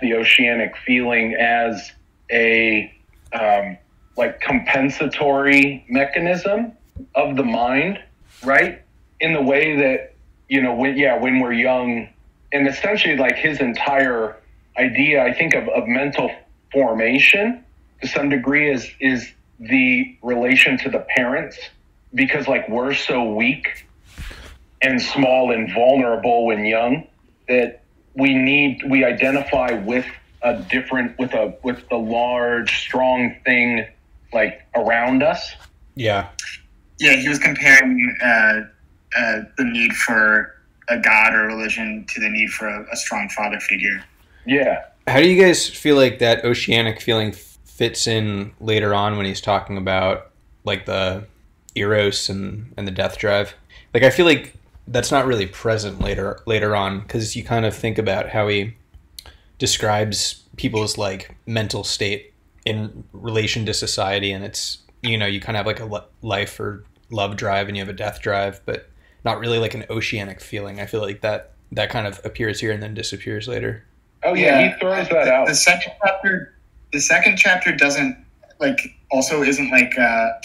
the oceanic feeling as a like compensatory mechanism of the mind, right? In the way that, when we're young, and essentially like his entire idea, I think, of mental formation to some degree is the relation to the parents, because like we're so weak and small and vulnerable when young that we identify with with the large, strong thing like around us. Yeah. Yeah, he was comparing the need for a god or religion to the need for a strong father figure. Yeah. How do you guys feel like that oceanic feeling fits in later on when he's talking about like the Eros and the death drive? Like, I feel like that's not really present later on, because you kind of think about how he describes people's like mental state in relation to society, and it's, you kind of have like a life or love drive and you have a death drive, but not really like an oceanic feeling. I feel like that kind of appears here and then disappears later. Oh yeah, he throws that out. The second chapter doesn't isn't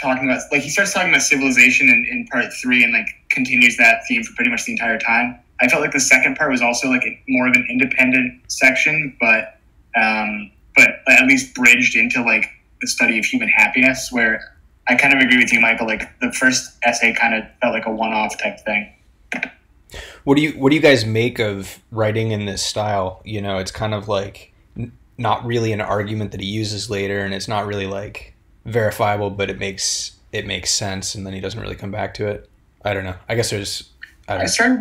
talking about, like, he starts talking about civilization in part 3 and like continues that theme for pretty much the entire time. I felt like the second part was also like more of an independent section, but at least bridged into like the study of human happiness, where I kind of agree with you, Michael. Like the first essay kind of felt like a one-off type thing. What do you guys make of writing in this style? It's kind of like not really an argument that he uses later, and it's not really like verifiable, but it makes sense, and then he doesn't really come back to it. I don't know. I guess there's. Sorry.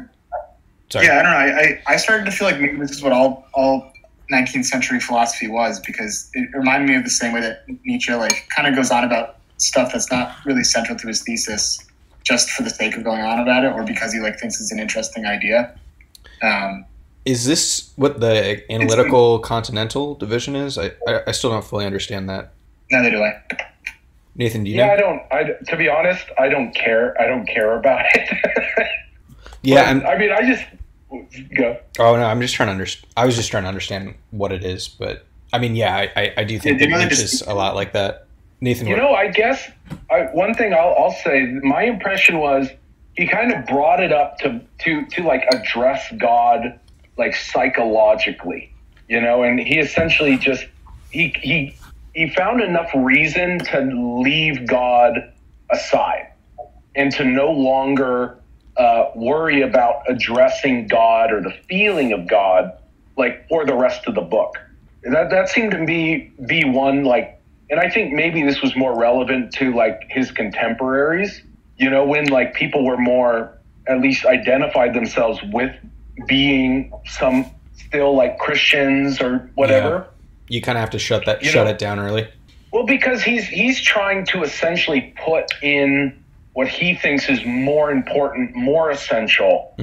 Yeah, I don't know. I started to feel like maybe this is what all 19th century philosophy was, because it reminded me of the same way that Nietzsche like kind of goes on about stuff that's not really central to his thesis, just for the sake of going on about it, or because he like thinks it's an interesting idea. Is this what the analytical continental division is? I still don't fully understand that. Neither do I. Nathan, do you know? To be honest, I don't care. I don't care about it. Yeah, I just go. Oh no, I was just trying to understand what it is, but I mean, yeah, I do think that Nietzsche's a lot like that. Nathan, I guess one thing I'll say, my impression was he kind of brought it up to like address God like psychologically, and he essentially just he found enough reason to leave God aside and to no longer worry about addressing God or the feeling of God like for the rest of the book. That seemed to be one, like, and I think maybe this was more relevant to like his contemporaries, when like people were more, at least identified themselves with being some still like Christians or whatever. Yeah. You kind of have to shut it down early. Well, because he's trying to essentially put in what he thinks is more important, more essential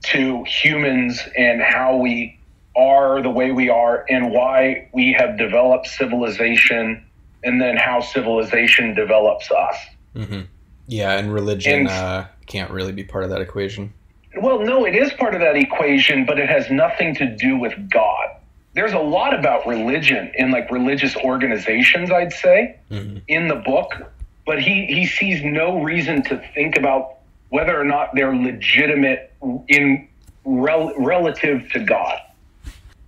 to humans and how we are the way we are and why we have developed civilization, and then how civilization develops us. Mm-hmm. Yeah, and religion can't really be part of that equation. Well, no, it is part of that equation, but it has nothing to do with God. There's a lot about religion in like religious organizations, I'd say, in the book, but he sees no reason to think about whether or not they're legitimate in relative to God.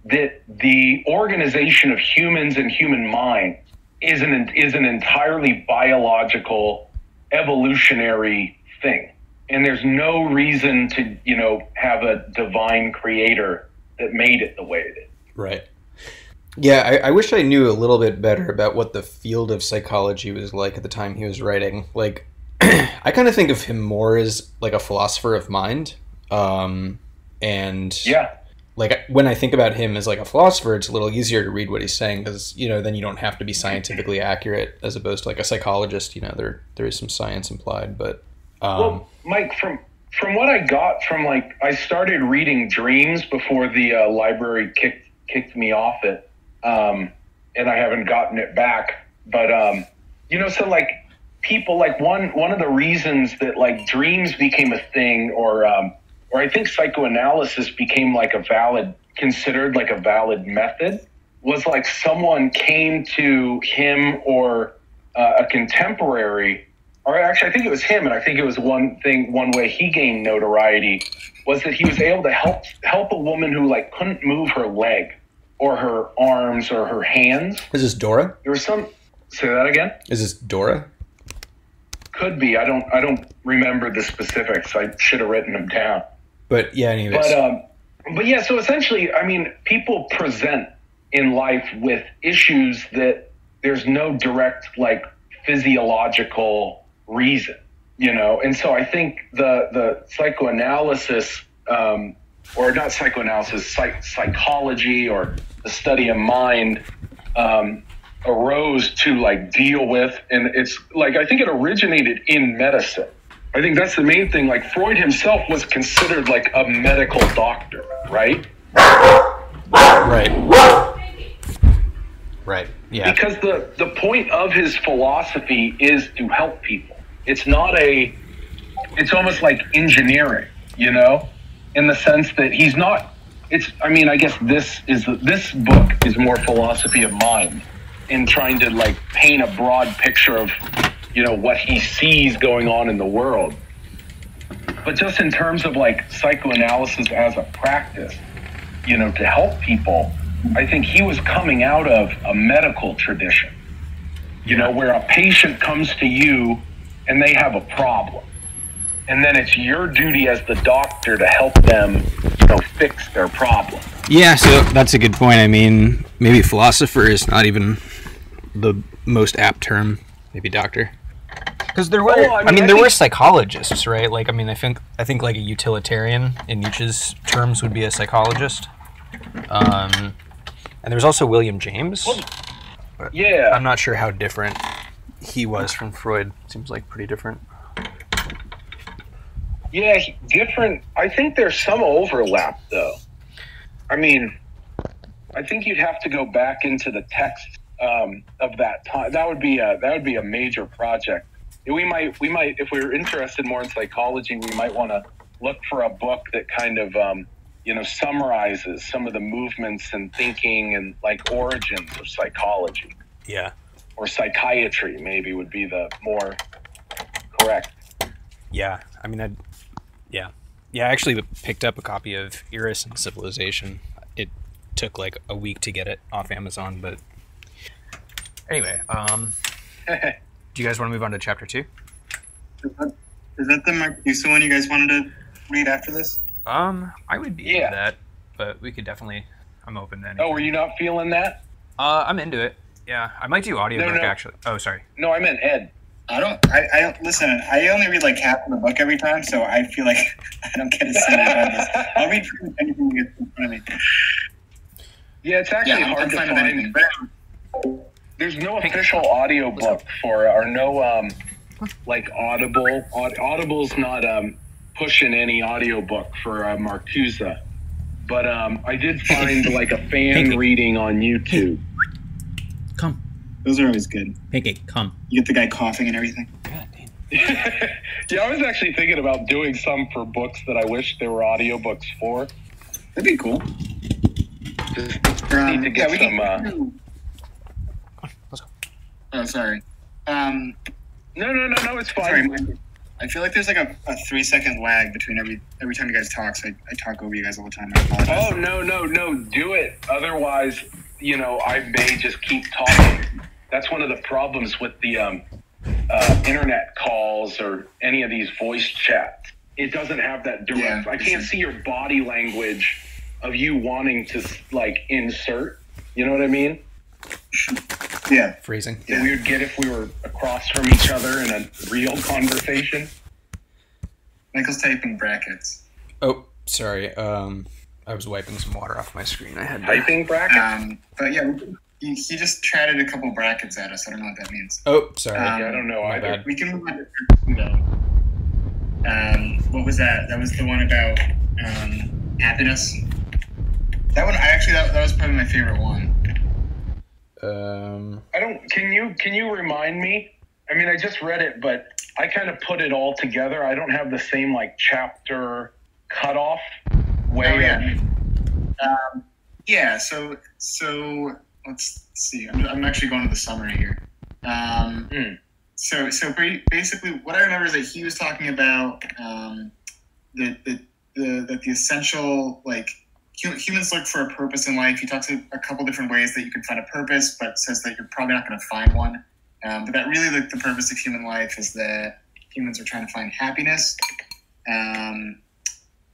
That the organization of humans and human mind is an entirely biological, evolutionary thing. And there's no reason to, have a divine creator that made it the way it is. Right. Yeah, I wish I knew a little bit better about what the field of psychology was like at the time he was writing. Like, I kind of think of him more as like a philosopher of mind. And yeah, like when I think about him as like a philosopher, it's a little easier to read what he's saying because, then you don't have to be scientifically accurate as opposed to like a psychologist. There is some science implied, but well, Mike, from what I got from like, I started reading Dreams before the library kicked me off it, and I haven't gotten it back. But so like people, like one of the reasons that like Dreams became a thing, or I think psychoanalysis became like a valid considered like a valid method was like someone came to him or a contemporary, or actually I think it was him, and I think it was one way he gained notoriety was that he was able to help a woman who like couldn't move her leg or her arms or her hands. Is this Dora? There was some. Say that again. Is this Dora? Could be. I don't remember the specifics. I should have written them down. But yeah, anyways. But yeah. So essentially, I mean, people present in life with issues that there's no direct like physiological reason, you know. And so I think the psychoanalysis, or not psychoanalysis, psychology or the study of mind, arose to like deal with, and it's like I think it originated in medicine. I think that's the main thing. Like Freud himself was considered like a medical doctor, right? Right. Yeah. Because the point of his philosophy is to help people. It's almost like engineering, you know, in the sense that he's not. I guess this book is more philosophy of mind, in trying to like paint a broad picture of, you know, what he sees going on in the world. But just in terms of like psychoanalysis as a practice, you know, to help people, I think he was coming out of a medical tradition, you know, where a patient comes to you and they have a problem. And then it's your duty as the doctor to help them, you know, fix their problem. Yeah, so that's a good point. I mean, maybe philosopher is not even the most apt term. Maybe doctor. Because there were, there were psychologists, right? Like, I mean, I think like a utilitarian in Nietzsche's terms would be a psychologist. And there was also William James. Yeah. I'm not sure how different he was from Freud. Seems like pretty different. Yeah, different. I think there's some overlap, though. I mean, I think you'd have to go back into the text of that time. That would be a major project. We might, if we were interested more in psychology, we might want to look for a book that kind of, summarizes some of the movements and thinking and like origins of psychology. Yeah. Or psychiatry, maybe, would be the more correct. Yeah, I mean, yeah, I actually picked up a copy of Eros and Civilization. It took like a week to get it off Amazon, but anyway, do you guys want to move on to chapter 2? Is that the Marcuse one you guys wanted to read after this? I would be into that, but we could definitely. I'm open to anything. Oh, were you not feeling that? I'm into it. Yeah, I might do audiobook actually. Oh, sorry. No, I meant Ed. I don't listen. I only read like half of the book every time, so I feel like I don't get a single on this. I'll read anything you get in front of me. Yeah, it's actually hard to find. There's no official audiobook for, or no like Audible. Audible's not pushing any audiobook for Marcuse, but I did find like a fan reading on YouTube. Come. Those are always good. Pancake, come. You get the guy coughing and everything. God damn. Yeah, I was actually thinking about doing some for books that I wish there were audiobooks for. That'd be cool. Just need to get some. Let's go. Oh, sorry. No, it's fine. Sorry, I feel like there's like a 3-second lag between every time you guys talk, so I talk over you guys all the time. I apologize. Oh, no, do it. Otherwise, you know, I may just keep talking. That's one of the problems with the internet calls or any of these voice chats. It doesn't have that direct. I can't see your body language of you wanting to like insert. You know what I mean? Yeah. Freezing. Yeah. We would get if we were across from each other in a real conversation. Michael's typing brackets. Oh, sorry. I was wiping some water off my screen. I had typing brackets. But yeah, he just chatted a couple brackets at us. I don't know what that means. Oh, sorry. I don't know either. Bad. We can move on to what was that? That was the one about happiness. That one, that was probably my favorite one. I don't. Can you remind me? I mean, I just read it, but I kind of put it all together. I don't have the same like chapter cutoff way. Oh, yeah. Yeah. So let's see. I'm actually going to the summary here. So basically, what I remember is that he was talking about that the essential, like, humans look for a purpose in life. He talks a couple different ways that you can find a purpose, but says that you're probably not going to find one. But that really, like, the purpose of human life is that humans are trying to find happiness. And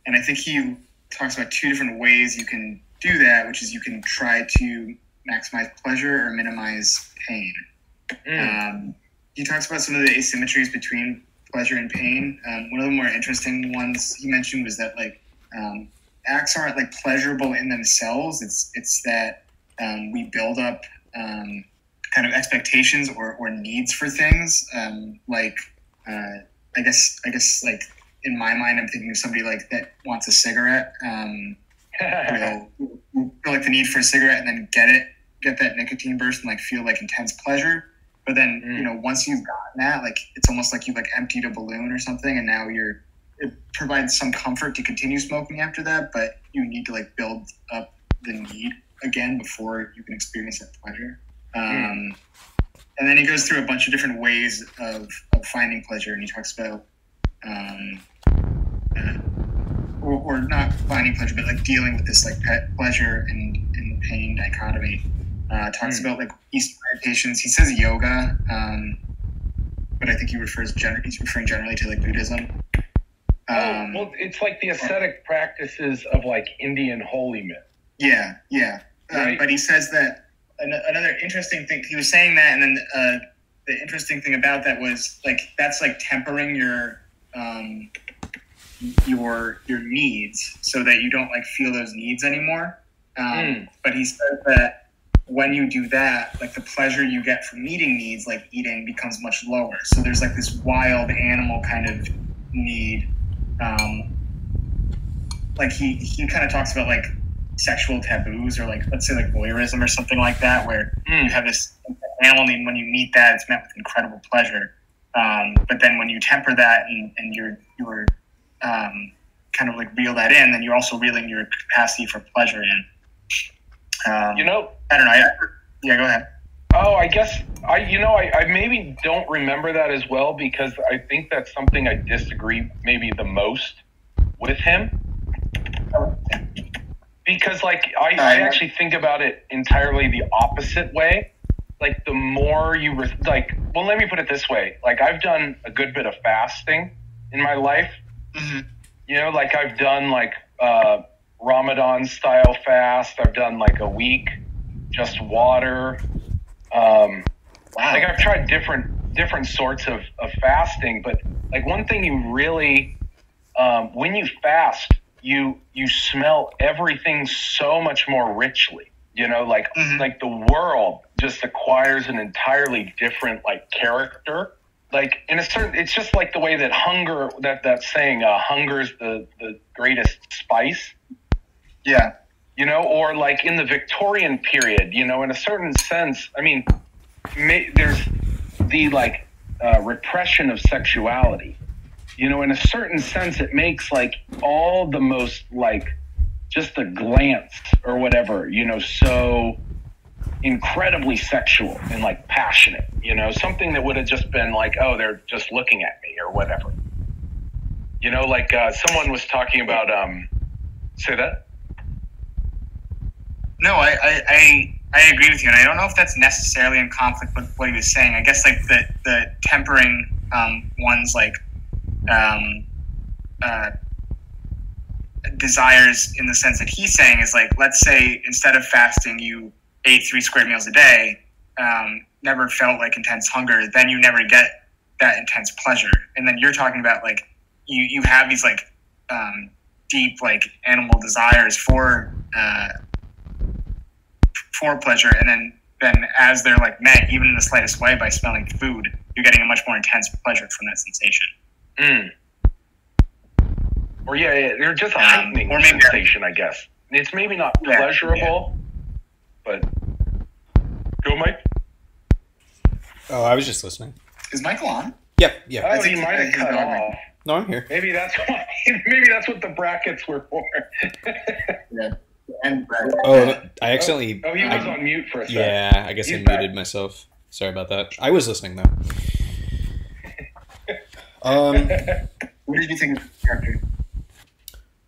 I think he talks about two different ways you can do that, which is you can try to maximize pleasure or minimize pain. He talks about some of the asymmetries between pleasure and pain. One of the more interesting ones he mentioned was that, like, acts aren't, like, pleasurable in themselves. It's that we build up kind of expectations or needs for things. I guess like, in my mind, I'm thinking of somebody like that wants a cigarette. Will feel like the need for a cigarette and then get that nicotine burst and, like, feel like intense pleasure. But then, once you've gotten that, like, it's almost like you've, like, emptied a balloon or something, and now it provides some comfort to continue smoking after that, but you need to, like, build up the need again before you can experience that pleasure. And then he goes through a bunch of different ways of finding pleasure, and he talks about or not finding pleasure, but, like, dealing with this, like, pleasure and pain dichotomy. Talks about, like, Eastern meditations. He says yoga, but I think he's referring generally to, like, Buddhism. Well, it's like the ascetic practices of, like, Indian holy men. Yeah. Right? But he says that another interesting thing, he was saying that, and then the interesting thing about that was, like, that's, like, tempering your needs so that you don't, like, feel those needs anymore. But he says that when you do that, like, the pleasure you get from meeting needs, like eating, becomes much lower. So there's, like, this wild animal kind of need. Like, he kind of talks about, like, sexual taboos, or, like, let's say, like, voyeurism or something like that, where you have this animal need, and when you meet that, it's met with incredible pleasure. But then when you temper that and you're kind of, like, reel that in, then you're also reeling your capacity for pleasure in. I don't know. Yeah, go ahead. Oh, I guess I maybe don't remember that as well, because I think that's something I disagree maybe the most with him. Because, like, I actually think about it entirely the opposite way. Like, the more you well, let me put it this way. Like, I've done a good bit of fasting in my life. Like, I've done, like, Ramadan style fast. I've done, like, a week just water. Wow. Like, I've tried different sorts of fasting, but, like, one thing you really when you fast, you smell everything so much more richly. Like the world just acquires an entirely different, like, character. Like, in a certain, it's just like the way that hunger, that saying, hunger's the greatest spice. Yeah. Or, like, in the Victorian period, in a certain sense, I mean, there's the, like, repression of sexuality. In a certain sense, it makes, like, all the most, like, just a glance or whatever, so incredibly sexual and, like, passionate, something that would have just been like, oh, they're just looking at me or whatever. Like, someone was talking about, say that? No, I agree with you, and I don't know if that's necessarily in conflict with what he was saying. I guess, like, the tempering one's, like, desires, in the sense that he's saying, is, like, let's say instead of fasting you ate 3 square meals a day, never felt, like, intense hunger, then you never get that intense pleasure. And then you're talking about, like, you have these, like, deep, like, animal desires for pleasure, and then as they're, like, met, even in the slightest way, by smelling food, you're getting a much more intense pleasure from that sensation. Or they're just a heightening sensation, I guess. It's maybe not pleasurable, but go, Mike. Oh, I was just listening. Is Michael on? Yep. Oh, he might have cut off. No, I'm here. Maybe that's what the brackets were for. Yeah. and Brett. Oh, I accidentally. Oh, he was on mute for a second. Yeah, I guess I He's back. muted myself. Sorry about that. I was listening though. What did you think of the character?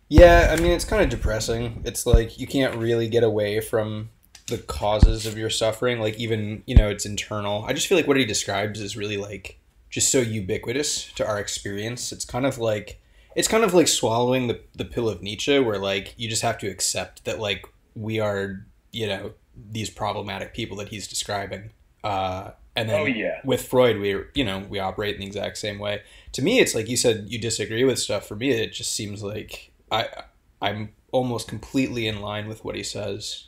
Yeah, I mean, it's kind of depressing. It's like you can't really get away from the causes of your suffering. Like, even, it's internal. I just feel like what he describes is really, like, just so ubiquitous to our experience. It's kind of like swallowing the pill of Nietzsche, where, like, you just have to accept that, like, we are, these problematic people that he's describing. And then with Freud, we operate in the exact same way. To me, it's like you said, you disagree with stuff. For me, it just seems like I'm almost completely in line with what he says.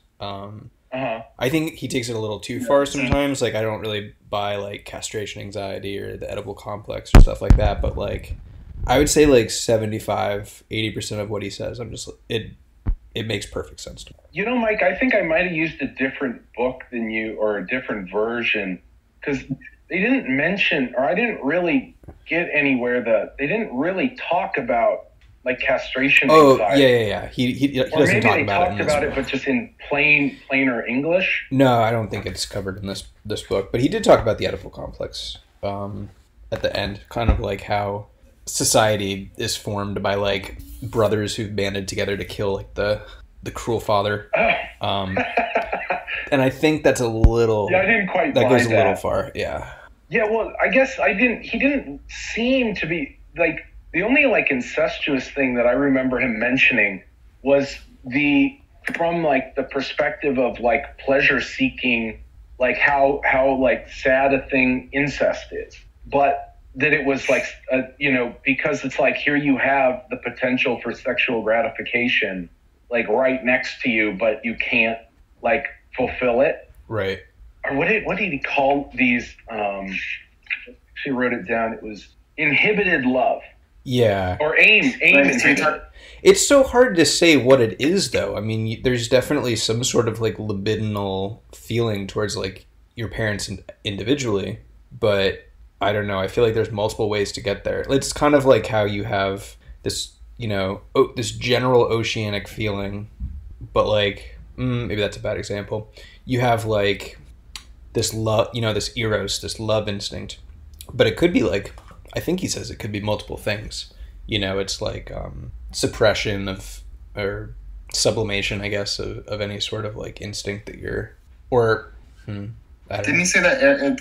I think he takes it a little too far sometimes. Like, I don't really buy, like, castration anxiety or the Oedipal complex or stuff like that. But, like, I would say, like, 75-80% of what he says, it makes perfect sense to me. Mike, I think I might have used a different book than you, or a different version, because they didn't mention, or I didn't really get anywhere they didn't really talk about, like, castration anxiety. Yeah. He doesn't talk about it. Or maybe they talked about it, but just in plainer English. No, I don't think it's covered in this book. But he did talk about the Oedipal complex at the end, kind of like how society is formed by, like, brothers who've banded together to kill, like, the cruel father. And I think that's a little... Yeah, I didn't quite that goes a that. little far, yeah. Yeah, well, I guess he didn't seem to be, like... The only, like, incestuous thing that I remember him mentioning was from, like, the perspective of, like, pleasure-seeking, like, how like, sad a thing incest is. But that it was, like, because it's, like, here you have the potential for sexual gratification, like, right next to you, but you can't, like, fulfill it. Right. Or what did he call these? She wrote it down. It was inhibited love. Yeah. Or aim inhibited. It's so hard to say what it is, though. I mean, there's definitely some sort of, like, libidinal feeling towards, like, your parents individually, but I don't know. I feel like there's multiple ways to get there. It's kind of like how you have this, this general oceanic feeling, but, like, maybe that's a bad example. You have, like, this love, this eros, this love instinct, but it could be, like, I think he says it could be multiple things. It's like suppression or sublimation, I guess, of any sort of, like, instinct that you're, or I don't know. Didn't he say that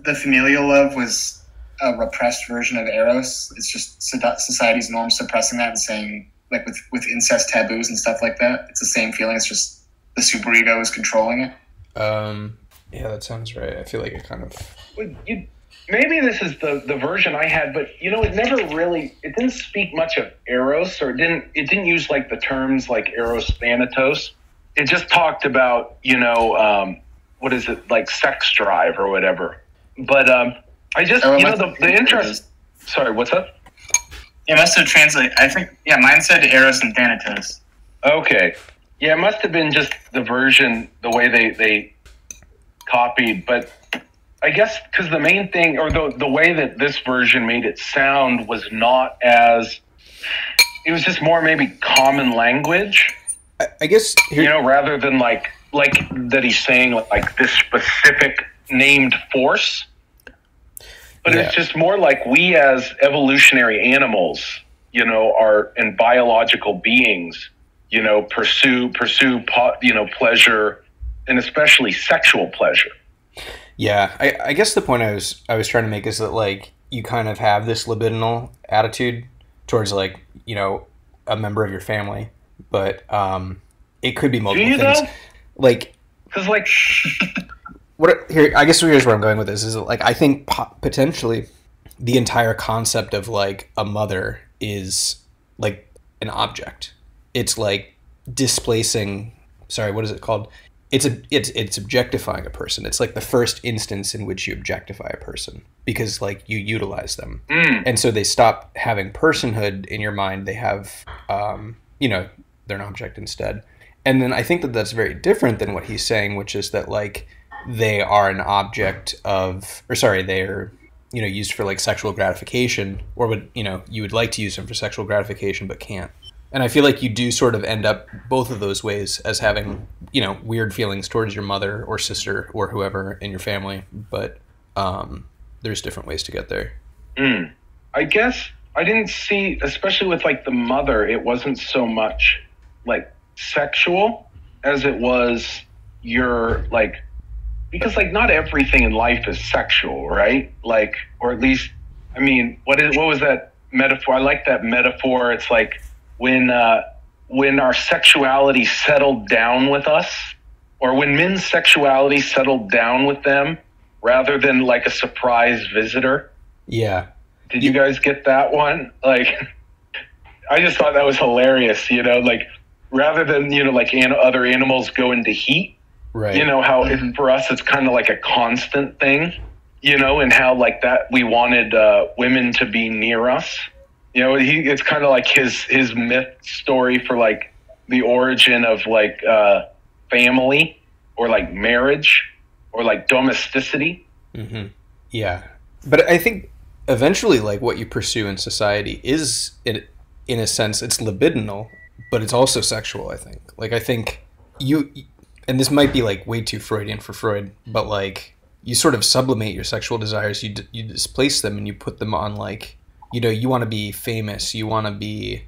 the familial love was a repressed version of Eros? It's just society's norms suppressing that and saying, like, with incest taboos and stuff like that, it's the same feeling. It's just the superego is controlling it. Yeah, that sounds right. I feel like it kind of... Maybe this is the version I had, but it didn't speak much of Eros, or it didn't use, like, the terms like Eros Thanatos. It just talked about, what is it, like, sex drive or whatever. But I just, the interest... Sorry, what's up? It must have translated, I think, mine said Eros and Thanatos. Okay. Yeah, it must have been just the version, the way they copied, but... I guess because the main thing, or the way that this version made it sound, was not as... It was just more maybe common language. I guess... rather than like that he's saying, like, this specific named force. But It's just more like we as evolutionary animals, and biological beings, pursue, pleasure, and especially sexual pleasure. Yeah, I guess the point I was trying to make is that, like, you kind of have this libidinal attitude towards, like, a member of your family, but it could be multiple things. Though? Like, because, like, I guess here's where I'm going with this is, like, I think potentially the entire concept of, like, a mother is, like, an object. It's like displacing. Sorry, what is it called? It's objectifying a person. It's like the first instance in which you objectify a person because, like, you utilize them. And so they stop having personhood in your mind. They have, they're an object instead. And then I think that that's very different than what he's saying, which is that, like, they are an object they're, used for, like, sexual gratification, or you would like to use them for sexual gratification but can't. And I feel like you do sort of end up both of those ways as having, weird feelings towards your mother or sister or whoever in your family. But there's different ways to get there. I guess I didn't see, especially with like the mother, it wasn't so much like sexual as it was your like, because like not everything in life is sexual, right? Like, or at least, I mean, what was that metaphor? I like that metaphor. It's like when our sexuality settled down with us, or when men's sexuality settled down with them, rather than like a surprise visitor. Yeah. Did you guys get that one? Like, I just thought that was hilarious, like rather than, like other animals go into heat, right? How for us, it's kind of like a constant thing, and how like that we wanted women to be near us. It's kind of like his myth story for like the origin of like family or like marriage or like domesticity. Mm-hmm. Yeah. But I think eventually like what you pursue in society is in a sense, it's libidinal, but it's also sexual, I think. Like, I think and this might be like way too Freudian for Freud, but like you sort of sublimate your sexual desires, you displace them and you put them on like, you want to be famous, you want to be,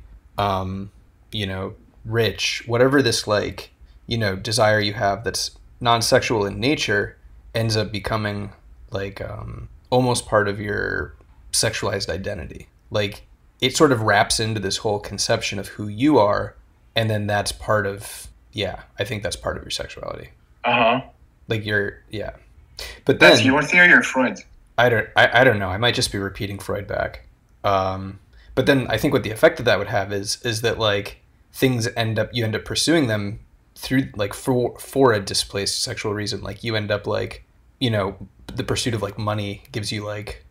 rich, whatever this like, desire you have that's non-sexual in nature ends up becoming like almost part of your sexualized identity. Like it sort of wraps into this whole conception of who you are, and then that's part of I think that's part of your sexuality. Like but then that's your theory or Freud's? I don't know, I might just be repeating Freud back. But then I think what the effect of that would have is that like things you end up pursuing them through like for a displaced sexual reason. Like you end up like, the pursuit of like money gives you like,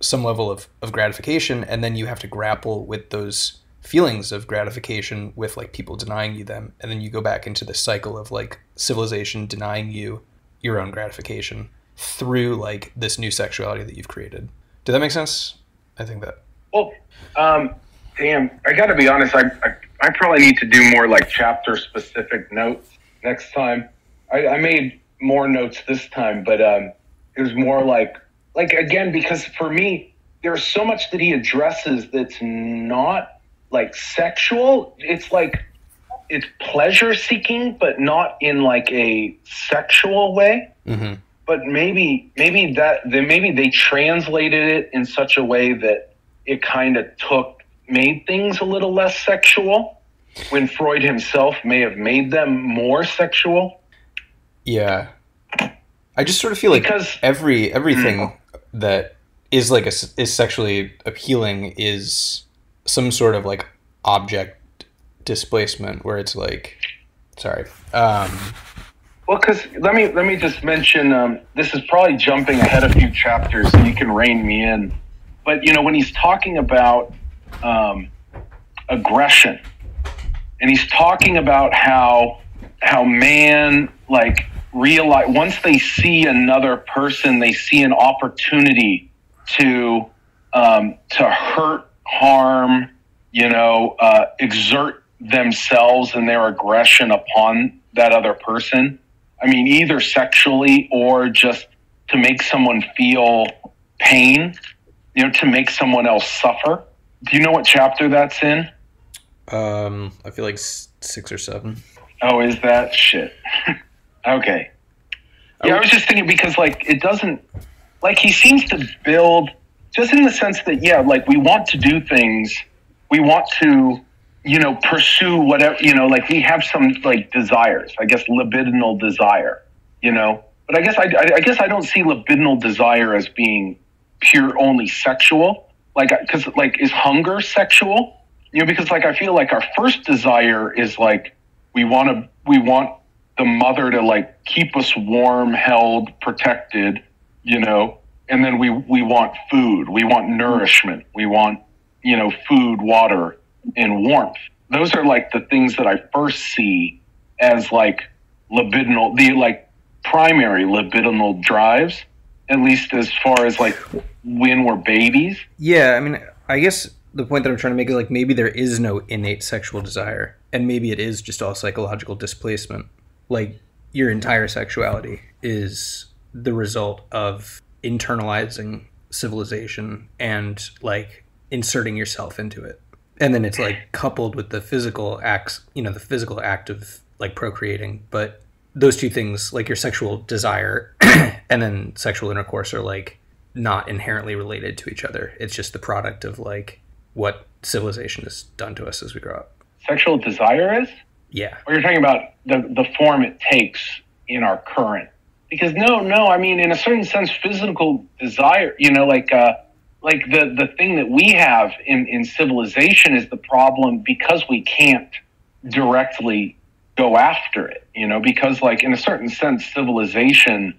some level of gratification, and then you have to grapple with those feelings of gratification with like people denying you them, and then you go back into the cycle of like civilization denying you your own gratification through like this new sexuality that you've created. Did that make sense? I think that. Well, damn, I got to be honest. I probably need to do more like chapter specific notes next time. I made more notes this time, but it was more like again, because for me, there's so much that he addresses that's not like sexual. It's like it's pleasure seeking, but not in like a sexual way. Mm-hmm. But maybe they translated it in such a way that it kind of made things a little less sexual, when Freud himself may have made them more sexual. Yeah, I just sort of feel like because everything that is like is sexually appealing is some sort of like object displacement, where it's like, sorry. Well, because let me just mention, this is probably jumping ahead a few chapters, so you can rein me in. But when he's talking about aggression, and he's talking about how man like realize once they see another person, they see an opportunity to hurt, harm, exert themselves and their aggression upon that other person. I mean, either sexually or just to make someone feel pain, to make someone else suffer. Do you know what chapter that's in? I feel like 6 or 7. Oh, is that shit? Okay. Yeah, I was just thinking because, like, it doesn't... Like, he seems to build... Just in the sense that, like, we want to do things. We want to, pursue whatever... like, we have some, like, desires. I guess libidinal desire, But I guess I don't see libidinal desire as being pure only sexual. Like, because, like, is hunger sexual? Because, like, I feel like our first desire is, like, we want the mother to like keep us warm, held, protected, and then we want food, we want nourishment, we want, food, water, and warmth. Those are like the things that I first see as like libidinal, the like primary libidinal drives, at least as far as like when we're babies. Yeah, I mean, I guess the point that I'm trying to make is like maybe there is no innate sexual desire, and maybe it is just all psychological displacement. Like your entire sexuality is the result of internalizing civilization and like inserting yourself into it. And then it's like coupled with the physical acts, the physical act of like procreating. But those two things, like your sexual desire and then sexual intercourse, are like not inherently related to each other. It's just the product of like what civilization has done to us as we grow up. Sexual desire is? Yeah. Or you're talking about the form it takes in our current? Because no, I mean, in a certain sense, physical desire, like the thing that we have in civilization is the problem because we can't directly go after it, because like in a certain sense, civilization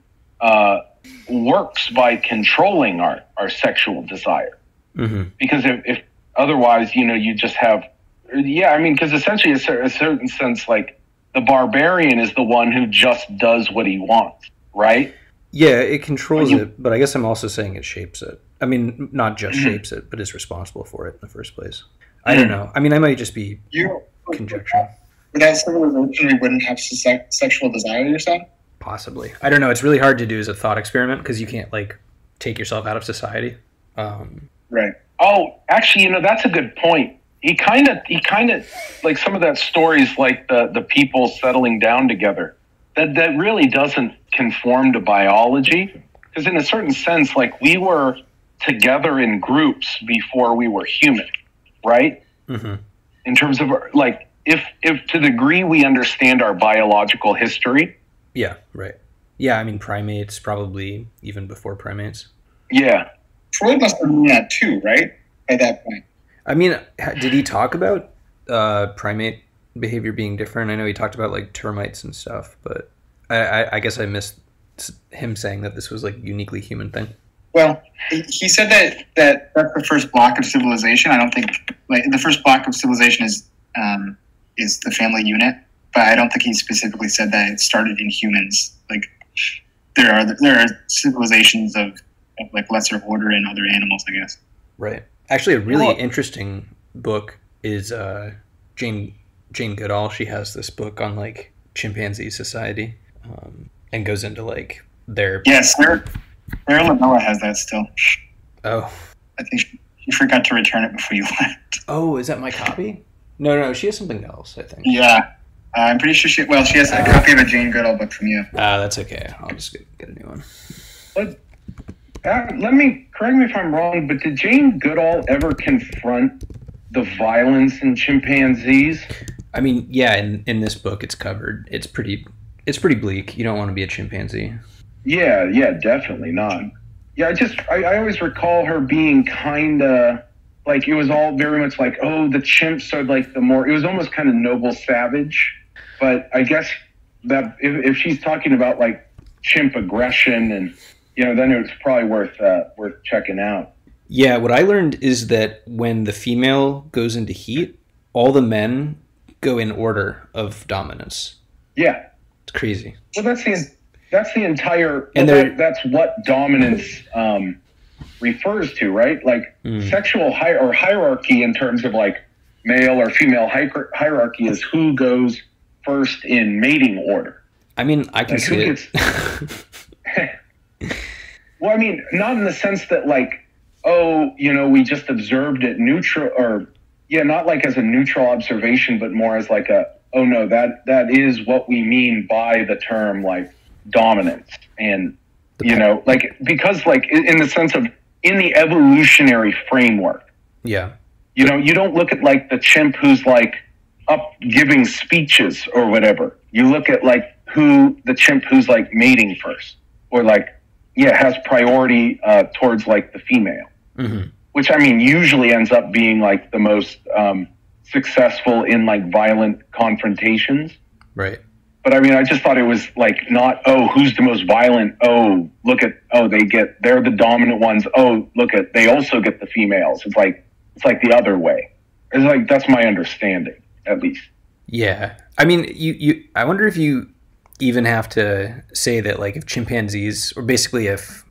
works by controlling our sexual desire. Mm-hmm. Because if otherwise, you just have, because essentially a certain sense, like the barbarian is the one who just does what he wants, right? Yeah, it controls it, but I guess I'm also saying it shapes it. I mean, not just shapes it, but is responsible for it in the first place. I don't know. I mean, I might just be conjecturing. Without civilization, we wouldn't have sexual desire, you're saying? Possibly. I don't know. It's really hard to do as a thought experiment because you can't, like, take yourself out of society. Right. Oh, actually, that's a good point. He kind of, like some of that stories, like the people settling down together, that really doesn't conform to biology. Because in a certain sense, like we were together in groups before we were human, right? Mm-hmm. In terms of like, if to the degree we understand our biological history. Yeah, right. Yeah, I mean, primates, probably even before primates. Yeah. Freud must have known that too, right? At that point. I mean, did he talk about primate behavior being different? I know he talked about like termites and stuff, but I guess I missed him saying that this was like a uniquely human thing. Well, he said that that's the first block of civilization. I don't think like the first block of civilization is the family unit, but I don't think he specifically said that it started in humans. Like there are civilizations of like lesser order in other animals, I guess. Right. Actually, a really interesting book is Jane Goodall. She has this book on like chimpanzee society, and goes into like their. Yes, Sarah Lamella has that still. Oh. I think she forgot to return it before you left. Oh, is that my copy? No, she has something else, I think. Yeah. I'm pretty sure she has a copy of a Jane Goodall book from you. That's okay. I'll just get a new one. But correct me if I'm wrong, but did Jane Goodall ever confront the violence in chimpanzees? I mean, yeah, in this book it's covered. It's pretty bleak. You don't want to be a chimpanzee. Yeah, definitely not. Yeah, I always recall her being kind of like, it was all very much like, oh, the chimps are like it was almost kind of noble savage. But I guess that if she's talking about like chimp aggression and, then it's probably worth checking out. Yeah, what I learned is that when the female goes into heat, all the men go in order of dominance. Yeah. It's crazy. Well, that's the entire, and that's what dominance refers to, right? Like sexual hierarchy in terms of like male or female hierarchy is who goes first in mating order. I mean, I can see it. Well, I mean, not in the sense that like, oh, we just observed it neutral, or not like as a neutral observation, but more as like oh no, that is what we mean by the term like dominance. And like, because like in the sense of in the evolutionary framework, you don't look at like the chimp who's like up giving speeches or whatever. You look at like the chimp who's like mating first, or like has priority towards like the female, which I mean usually ends up being like the most successful in like violent confrontations. Right. But I mean, I just thought it was like not, oh, who's the most violent? Oh, look at, they're the dominant ones. Oh, look at, they also get the females. It's like the other way. It's like, that's my understanding, at least. Yeah. I mean, I wonder if you even have to say that like if chimpanzees, or basically if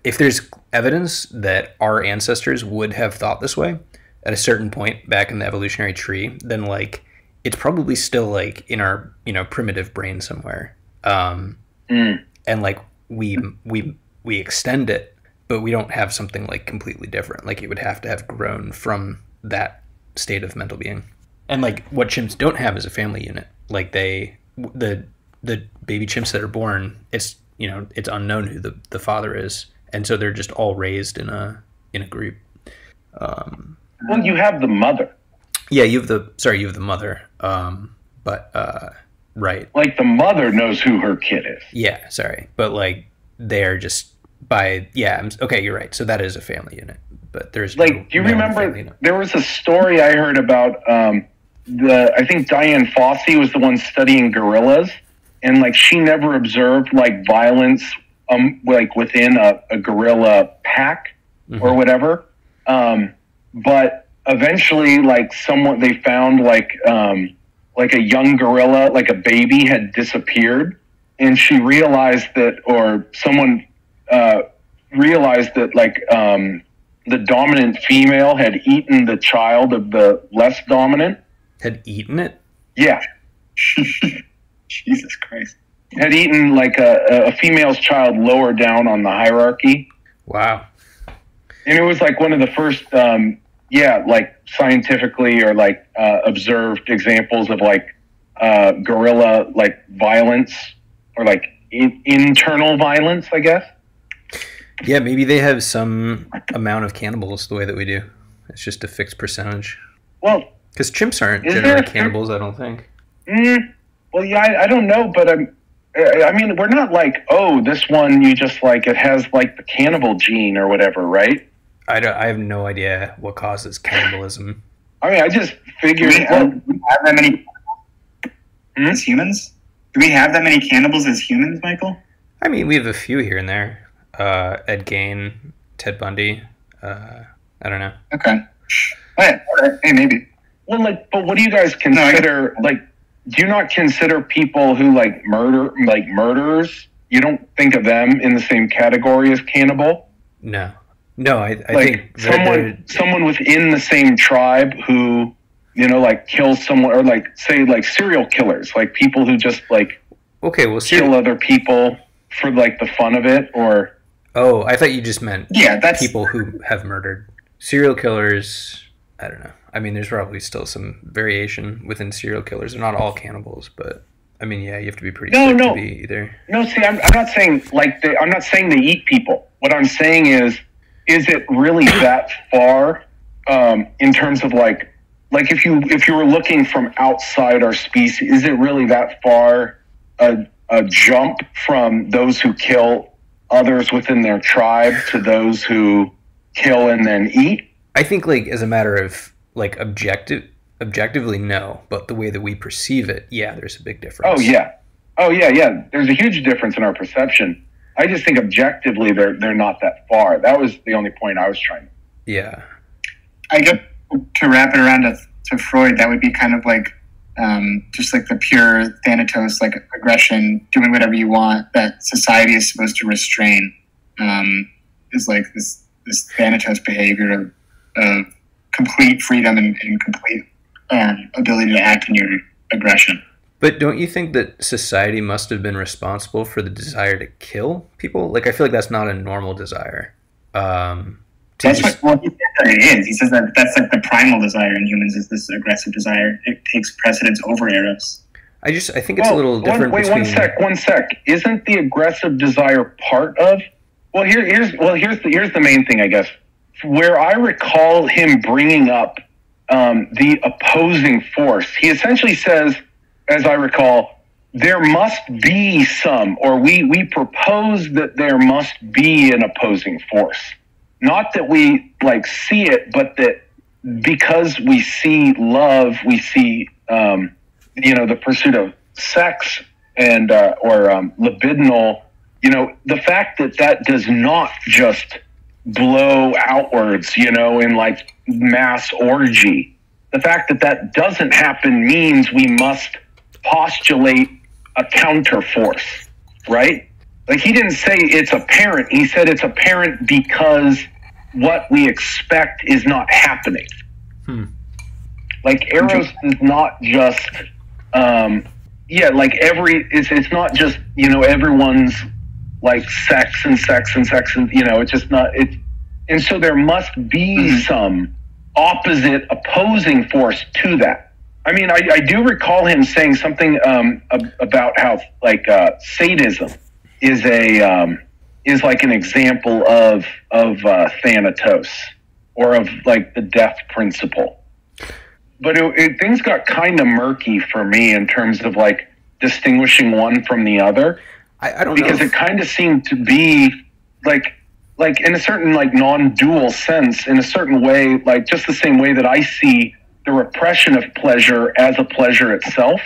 there's evidence that our ancestors would have thought this way, at a certain point back in the evolutionary tree, then like it's probably still like in our, you know, primitive brain somewhere. And like we extend it, but we don't have something like completely different. Like it would have to have grown from that state of mental being. And like what chimps don't have is a family unit. Like the baby chimps that are born, it's, you know, it's unknown who the father is, and so they're just all raised in a group. Well, you have the mother. Yeah, you have the mother. Right. Like the mother knows who her kid is. Yeah, sorry, but like they're just okay, you're right. So that is a family unit, but there's like, do you remember there was a story I heard about I think Diane Fossey was the one studying gorillas, and like she never observed like violence like within a gorilla pack or whatever. But eventually like they found like a young gorilla, like a baby, had disappeared, and she realized that, or someone realized that like the dominant female had eaten the child of the less dominant. Had eaten it? Yeah. Jesus Christ. Had eaten like a female's child lower down on the hierarchy. Wow. And it was like one of the first, like scientifically or like observed examples of like gorilla like violence or like internal violence, I guess. Yeah, maybe they have some amount of cannibals the way that we do. It's just a fixed percentage. Well, because chimps aren't generally cannibals, I don't think. Well, yeah, I don't know, but I mean, we're not like, oh, this one you just like it has like the cannibal gene or whatever, right? I have no idea what causes cannibalism. I mean, I just figured. Do we have that many as humans? Do we have that many cannibals as humans, Michael? I mean, we have a few here and there. Ed Gein, Ted Bundy. I don't know. Okay. Hey, maybe. Well, like, but what do you guys consider? Like, do you not consider people who like murderers? You don't think of them in the same category as cannibal? No. I like think someone within the same tribe who, you know, like kills someone, or like say like serial killers, like people who just like kill other people for like the fun of it, or I thought you just meant that's people who have murdered. Serial killers, I don't know. I mean, there's probably still some variation within serial killers. They're not all cannibals, but I mean, yeah, you have to be pretty sick to be either. No, see, I'm not saying like I'm not saying they eat people. What I'm saying is it really that far in terms of like if you were looking from outside our species, is it really that far a jump from those who kill others within their tribe to those who kill and then eat? I think like as a matter of like objectively no, but the way that we perceive it, yeah, there's a big difference. Oh yeah. There's a huge difference in our perception. I just think objectively they're not that far. That was the only point I was trying to. Yeah. I guess to wrap it around to Freud, that would be kind of like just like the pure Thanatos, like aggression, doing whatever you want that society is supposed to restrain, is like this Thanatos behavior of complete freedom and complete ability to act in your aggression. But don't you think that society must have been responsible for the desire to kill people? Like, I feel like that's not a normal desire. He says that it is. He says that that's like the primal desire in humans, is this aggressive desire. It takes precedence over eros. I think it's a little different. One sec. Isn't the aggressive desire part of? Well, here's the main thing, I guess. Where I recall him bringing up the opposing force, he essentially says, as I recall, there must be some, or we propose that there must be an opposing force. Not that we like see it, but that because we see love, we see the pursuit of sex and or libidinal. You know, the fact that does not just blow outwards, you know, in like mass orgy. The fact that doesn't happen means we must postulate a counter force, right? Like, he didn't say it's apparent. He said it's apparent because what we expect is not happening. Like Eros is not just, like it's not just, everyone's like sex and it's just not, and so there must be some opposite opposing force to that. I mean, I do recall him saying something about how like sadism is like an example of Thanatos or of like the death principle. But things got kind of murky for me in terms of like distinguishing one from the other. I don't because know it kind of seemed to be like in a certain like non-dual sense, in a certain way, like just the same way that I see the repression of pleasure as a pleasure itself,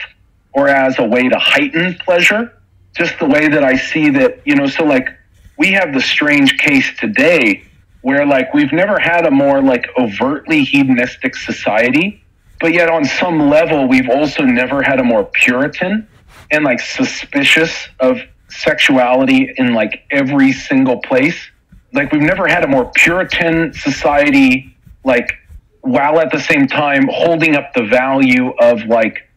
or as a way to heighten pleasure. Just the way that I see that, so like we have the strange case today where like we've never had a more like overtly hedonistic society. But yet on some level, we've also never had a more Puritan and like suspicious of sexuality in like every single place. Like we've never had a more Puritan society, like while at the same time holding up the value of like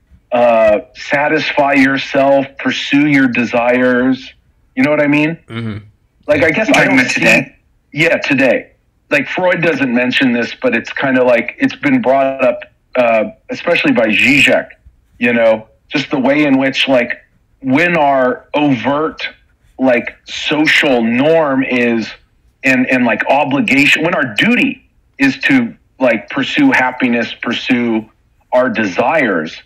satisfy yourself, pursue your desires. You know what I mean? Mm-hmm. Like I guess I don't see today. Yeah, today. Like Freud doesn't mention this, but it's kind of like it's been brought up. Especially by Zizek, just the way in which, like, when our overt, like, social norm is, and like, obligation, when our duty is to, like, pursue happiness, pursue our desires,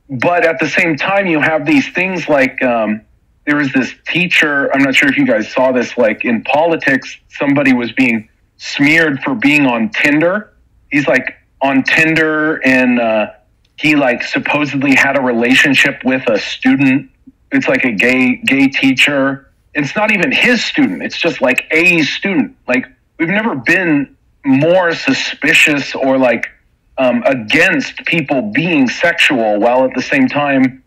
but at the same time, you have these things like, there was this teacher, I'm not sure if you guys saw this, like, in politics, somebody was being smeared for being on Tinder. He's, like, on Tinder, and he like supposedly had a relationship with a student. It's like a gay teacher. It's not even his student. It's just like a student. Like we've never been more suspicious or like against people being sexual, while at the same time,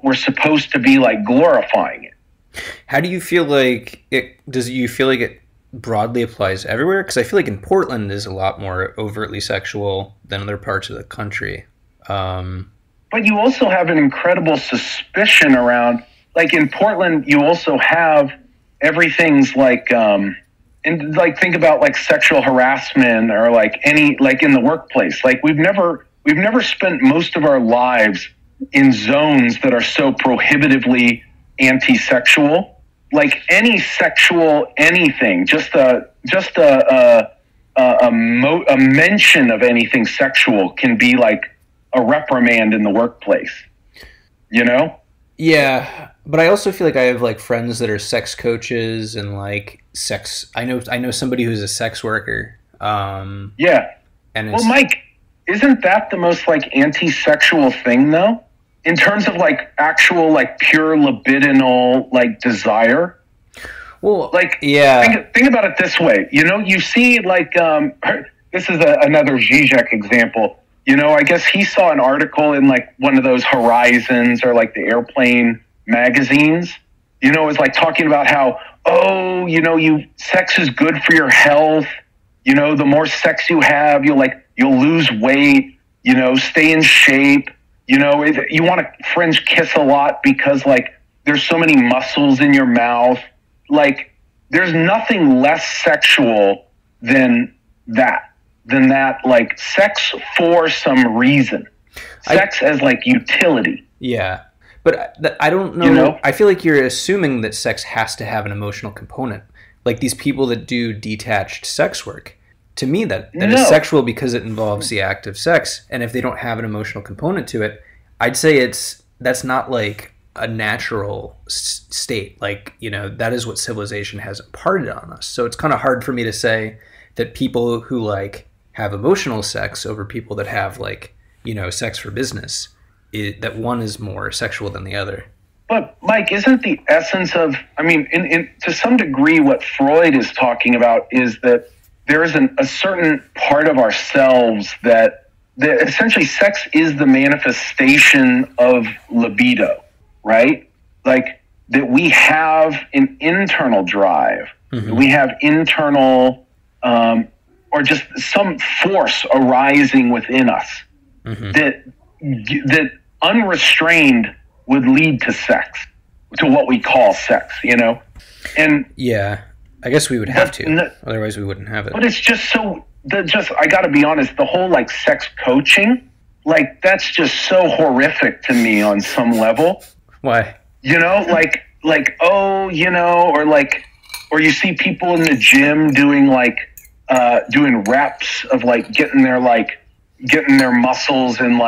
we're supposed to be like glorifying it. How do you feel like it? Does you feel like it broadly applies everywhere? Because I feel like in Portland is a lot more overtly sexual than other parts of the country. But you also have an incredible suspicion around, like in Portland, you also have everything's like, and like think about like sexual harassment or like any, like in the workplace. Like we've never spent most of our lives in zones that are so prohibitively anti-sexual. Like any sexual anything, just a mention of anything sexual can be like a reprimand in the workplace. Yeah, but I also feel like I have like friends that are sex coaches and like sex. I know somebody who's a sex worker. Yeah. And well, Mike, isn't that the most like anti-sexual thing though? In terms of like actual like pure libidinal like desire. Well, like yeah. Think about it this way. You see like this is another Zizek example. I guess he saw an article in like one of those Horizons or like the Airplane magazines. It's like talking about how sex is good for your health. The more sex you have, you'll lose weight. Stay in shape. You want to French kiss a lot because like there's so many muscles in your mouth. Like there's nothing less sexual than that, like sex for some reason, sex as like utility. Yeah. But I don't know. I feel like you're assuming that sex has to have an emotional component. Like these people that do detached sex work. To me, that is sexual because it involves the act of sex. And if they don't have an emotional component to it, I'd say that's not like a natural state. Like, that is what civilization has imparted on us. So it's kind of hard for me to say that people who like have emotional sex over people that have like, sex for business, that one is more sexual than the other. But Mike, isn't the essence of, in to some degree, what Freud is talking about is that there is a certain part of ourselves that essentially sex is the manifestation of libido, right? Like that we have an internal drive, we have internal, or just some force arising within us that unrestrained would lead to sex, to what we call sex, you know? And yeah, I guess we would have to, otherwise we wouldn't have it. But it's just so, I gotta be honest, the whole like sex coaching, like that's just so horrific to me on some level. Why? You know, like, oh, you know, or you see people in the gym doing doing reps of like getting their muscles and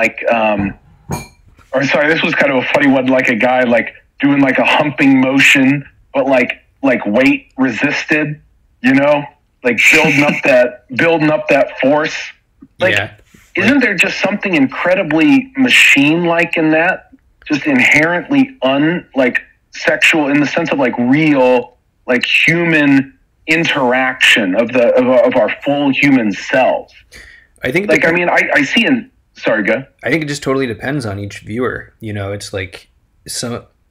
or sorry, this was kind of a funny one, like a guy like doing like a humping motion, but like weight resisted, you know, like building up that force. Like, yeah. Isn't there just something incredibly machine-like in that? Just inherently sexual in the sense of like real, like human interaction of our full human selves. I think like, I mean, I see in, sorry, go. I think it just totally depends on each viewer. You know, it's like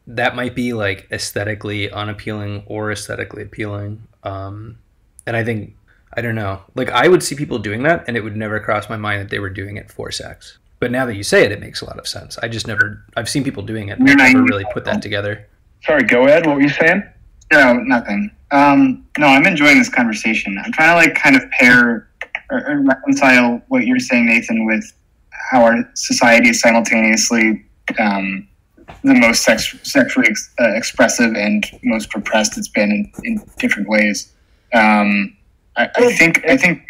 that might be like aesthetically unappealing or aesthetically appealing. And I think, I don't know, like I would see people doing that and it would never cross my mind that they were doing it for sex. But now that you say it, it makes a lot of sense. I've seen people doing it, and I never really put that together. Sorry, go ahead. What were you saying? No, nothing. No, I'm enjoying this conversation. I'm trying to like kind of pair or reconcile what you're saying, Nathan, with how our society is simultaneously the most sexually expressive and most repressed it's been in different ways. I think.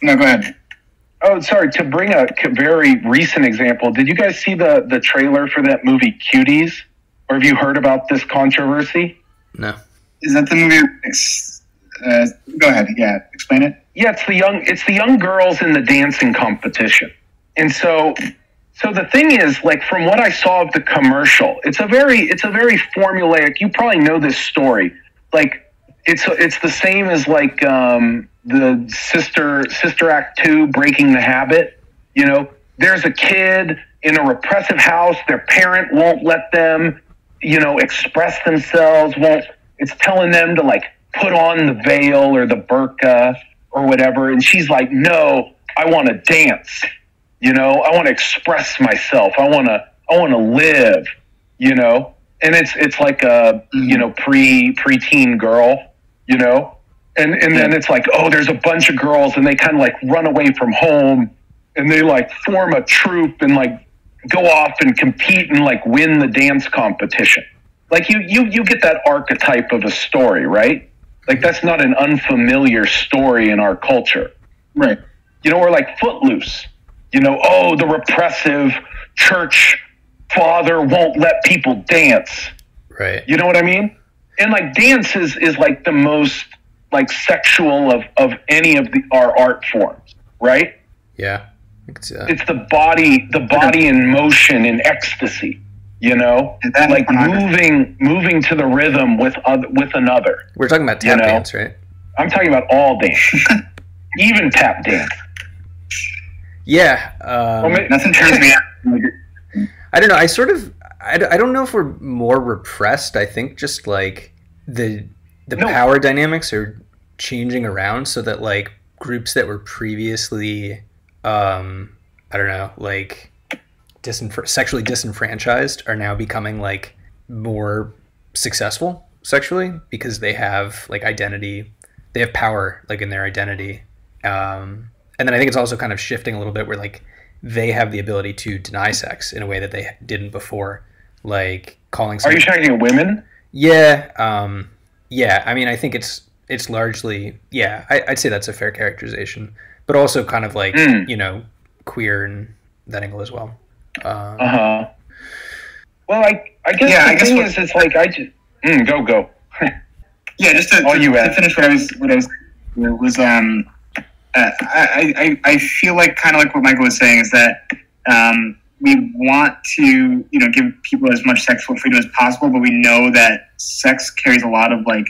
No, go ahead. Oh, sorry. To bring a very recent example, did you guys see the trailer for that movie Cuties? Or have you heard about this controversy? No. Is that the movie? Go ahead. Yeah, explain it. Yeah, it's the young girls in the dancing competition. And so the thing is, like, from what I saw of the commercial, it's a very formulaic. You probably know this story. Like, it's the same as like the Sister Act 2, Breaking the Habit. You know, there's a kid in a repressive house. Their parent won't let them, you know, express themselves. It's telling them to like put on the veil or the burqa or whatever. And she's like, no, I want to dance. You know, I want to express myself. I want to live, you know, and it's like a, you know, preteen girl, you know, and then it's like, oh, there's a bunch of girls and they kind of like run away from home and they like form a troupe and like go off and compete and like win the dance competition. Like you get that archetype of a story, right? Like that's not an unfamiliar story in our culture. Right. You know, or like Footloose, you know, oh, the repressive church father won't let people dance. Right. You know what I mean? And like dance is like the most like sexual of any of our art forms, right? Yeah. It's the body in motion, in ecstasy, you know, like moving to the rhythm with another. We're talking about tap dance, right? I'm talking about all dance, even tap dance. Yeah. Nothing turns me on. I don't know. I don't know if we're more repressed. I think just like the power dynamics are changing around so that like groups that were previously, I don't know, like sexually disenfranchised are now becoming like more successful sexually because they have like identity, they have power like in their identity. And then I think it's also kind of shifting a little bit where like they have the ability to deny sex in a way that they didn't before, like calling. Are you talking women? Yeah. Yeah. I mean, I think it's largely, yeah, I'd say that's a fair characterization, but also kind of like, you know, queer and that angle as well. Well, I guess the thing is, it's like, I just, go. Yeah. Just to finish what I was I feel like kind of like what Michael was saying is that we want to, you know, give people as much sexual freedom as possible, but we know that sex carries a lot of like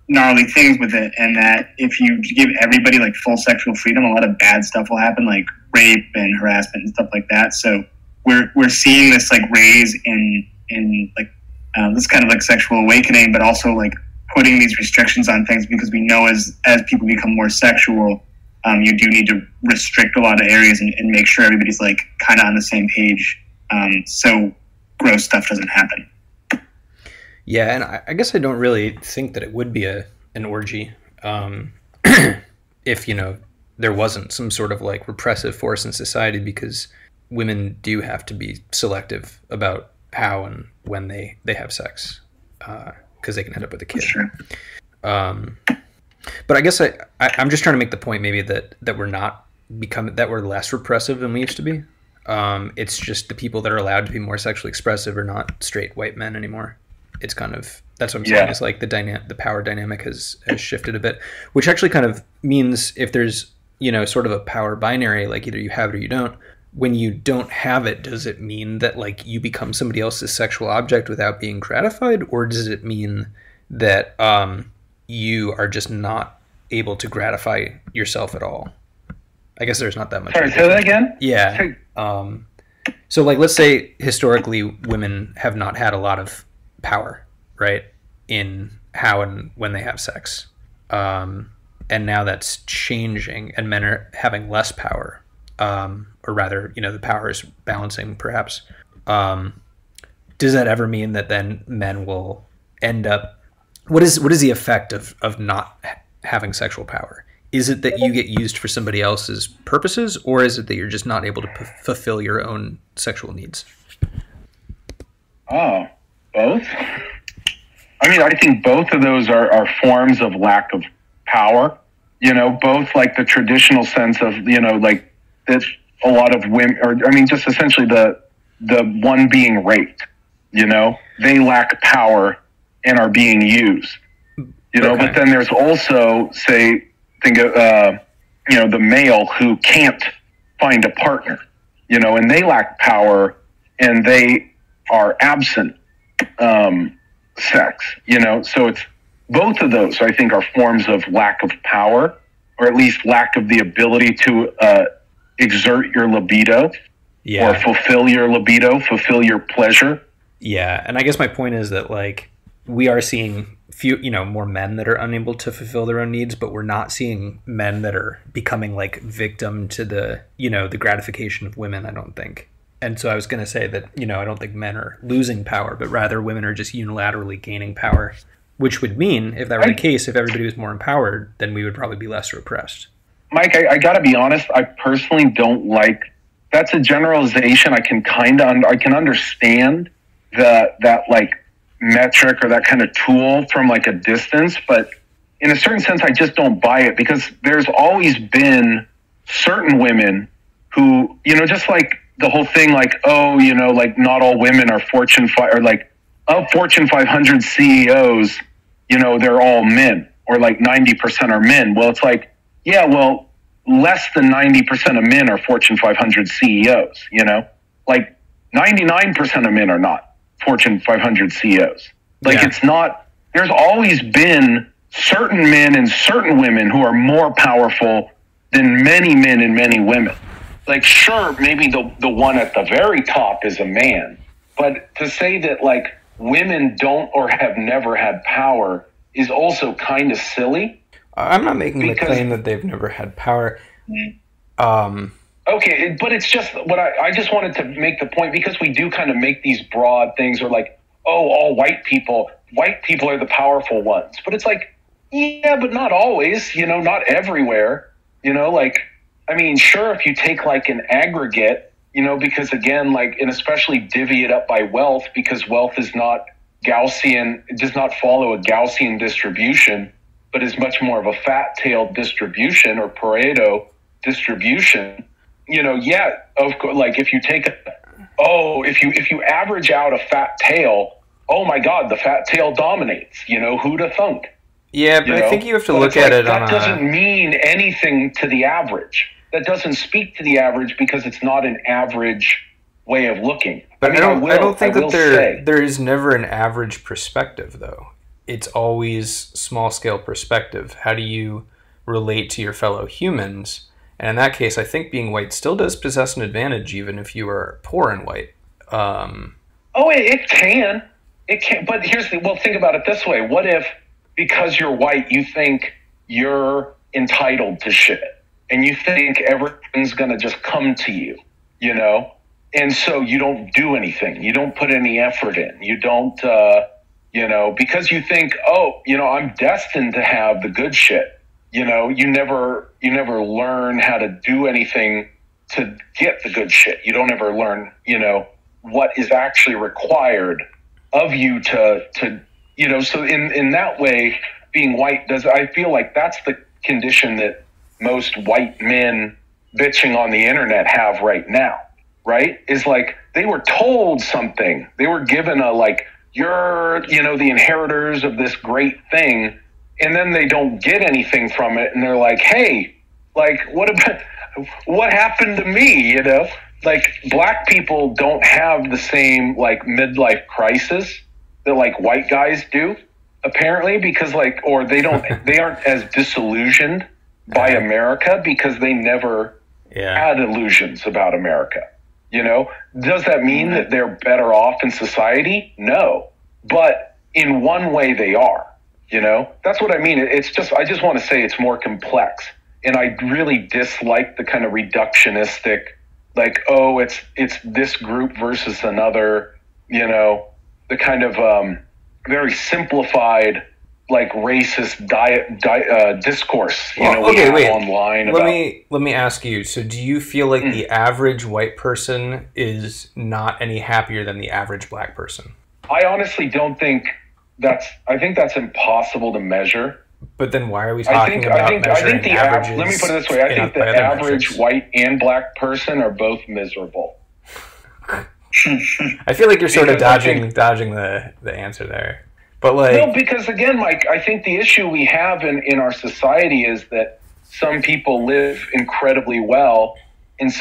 gnarly things with it, and that if you give everybody like full sexual freedom, a lot of bad stuff will happen, like rape and harassment and stuff like that. So we're seeing this like raise in like this kind of like sexual awakening, but also like putting these restrictions on things because we know as people become more sexual, you do need to restrict a lot of areas and make sure everybody's like kind of on the same page, so gross stuff doesn't happen. Yeah, and I guess I don't really think that it would be an orgy if, there wasn't some sort of like repressive force in society, because women do have to be selective about how and when they have sex, because they can end up with a kid. Sure. But I guess I'm just trying to make the point maybe that we're less repressive than we used to be. It's just the people that are allowed to be more sexually expressive are not straight white men anymore. It's kind of, that's what I'm saying. It's like the power dynamic has shifted a bit, which actually kind of means if there's, sort of a power binary, like either you have it or you don't, when you don't have it, does it mean that like you become somebody else's sexual object without being gratified? Or does it mean that you are just not able to gratify yourself at all? I guess there's not that much. Sorry, say that again? Yeah. So like, let's say historically women have not had a lot of power, right, in how and when they have sex. And now that's changing and men are having less power. Or rather, the power is balancing perhaps. Does that ever mean that then men will end up, what is the effect of not having sexual power? Is it that you get used for somebody else's purposes, or is it that you're just not able to fulfill your own sexual needs? Oh, both? I mean, I think both of those are forms of lack of power. Both like the traditional sense of, like that a lot of women, or I mean, just essentially the one being raped, they lack power and are being used, Okay. But then there's also, say, think of, the male who can't find a partner, and they lack power and they are absent sex, so it's both of those, I think, are forms of lack of power, or at least lack of the ability to exert your libido, or fulfill your libido, fulfill your pleasure. Yeah, and I guess my point is that like we are seeing more men that are unable to fulfill their own needs, but we're not seeing men that are becoming like victim to the the gratification of women, I don't think. And so I was going to say that I don't think men are losing power, but rather women are just unilaterally gaining power, which would mean, if that were the case, if everybody was more empowered, then we would probably be less repressed. Mike, I got to be honest, I personally don't like, that's a generalization. I can understand that like metric or that kind of tool from like a distance, but in a certain sense, I just don't buy it, because there's always been certain women who, just like the whole thing, like, like not all women are Fortune 5, or like of Fortune 500 CEOs, they're all men, or like 90% are men. Well, it's like, yeah, well, less than 90% of men are Fortune 500 CEOs, like 99% of men are not Fortune 500 CEOs. Like It's not, there's always been certain men and certain women who are more powerful than many men and many women. Like, sure, maybe the one at the very top is a man, but to say that like women don't or have never had power is also kind of silly. I'm not making the claim that they've never had power. Okay, but it's just what I just wanted to make the point, because we do kind of make these broad things, or like, oh, all white people are the powerful ones. But it's like, yeah, but not always, not everywhere, like, I mean, sure, if you take like an aggregate, because again, like, and especially divvy it up by wealth, because wealth is not Gaussian, it does not follow a Gaussian distribution, but is much more of a fat-tailed distribution or Pareto distribution. Of course, like if you take if you average out a fat tail, oh my God, the fat tail dominates. Who'd have thunk? Yeah, but I think you have to look at it that doesn't mean anything to the average. That doesn't speak to the average, because it's not an average way of looking. But I don't think that there is never an average perspective, though. It's always small scale perspective. How do you relate to your fellow humans? And in that case, I think being white still does possess an advantage, even if you are poor and white. It can. It can. But think about it this way. What if, because you're white, you think you're entitled to shit, and you think everything's going to just come to you, you know? And so you don't do anything. You don't put any effort in. You don't, you know, because you think, oh, you know, I'm destined to have the good shit. You know, you never learn how to do anything to get the good shit. You don't ever learn, you know, what is actually required of you to you know, so in that way, being white I feel like that's the condition that most white men bitching on the internet have right now, right? Is like they were told something. They were given a like, you're, you know, the inheritors of this great thing, and then they don't get anything from it, and they're like, hey, like what happened to me, you know? Like black people don't have the same like midlife crisis that like white guys do, apparently, because like, or they aren't as disillusioned by America because they never had illusions about America. You know, does that mean that they're better off in society? No, but in one way they are, you know, that's what I mean. It's just, I just want to say it's more complex, and I really dislike the kind of reductionistic, like, oh, it's this group versus another, you know, the kind of very simplified, like racist discourse, you know, online. Let me ask you. So, do you feel like the average white person is not any happier than the average black person? I honestly don't think I think that's impossible to measure. But then why are we talking about measuring averages? Let me put it this way. I think the average white and black person are both miserable. I feel like you're sort of dodging the answer there. But like, no, because again, Mike, I think the issue we have in our society is that some people live incredibly well, and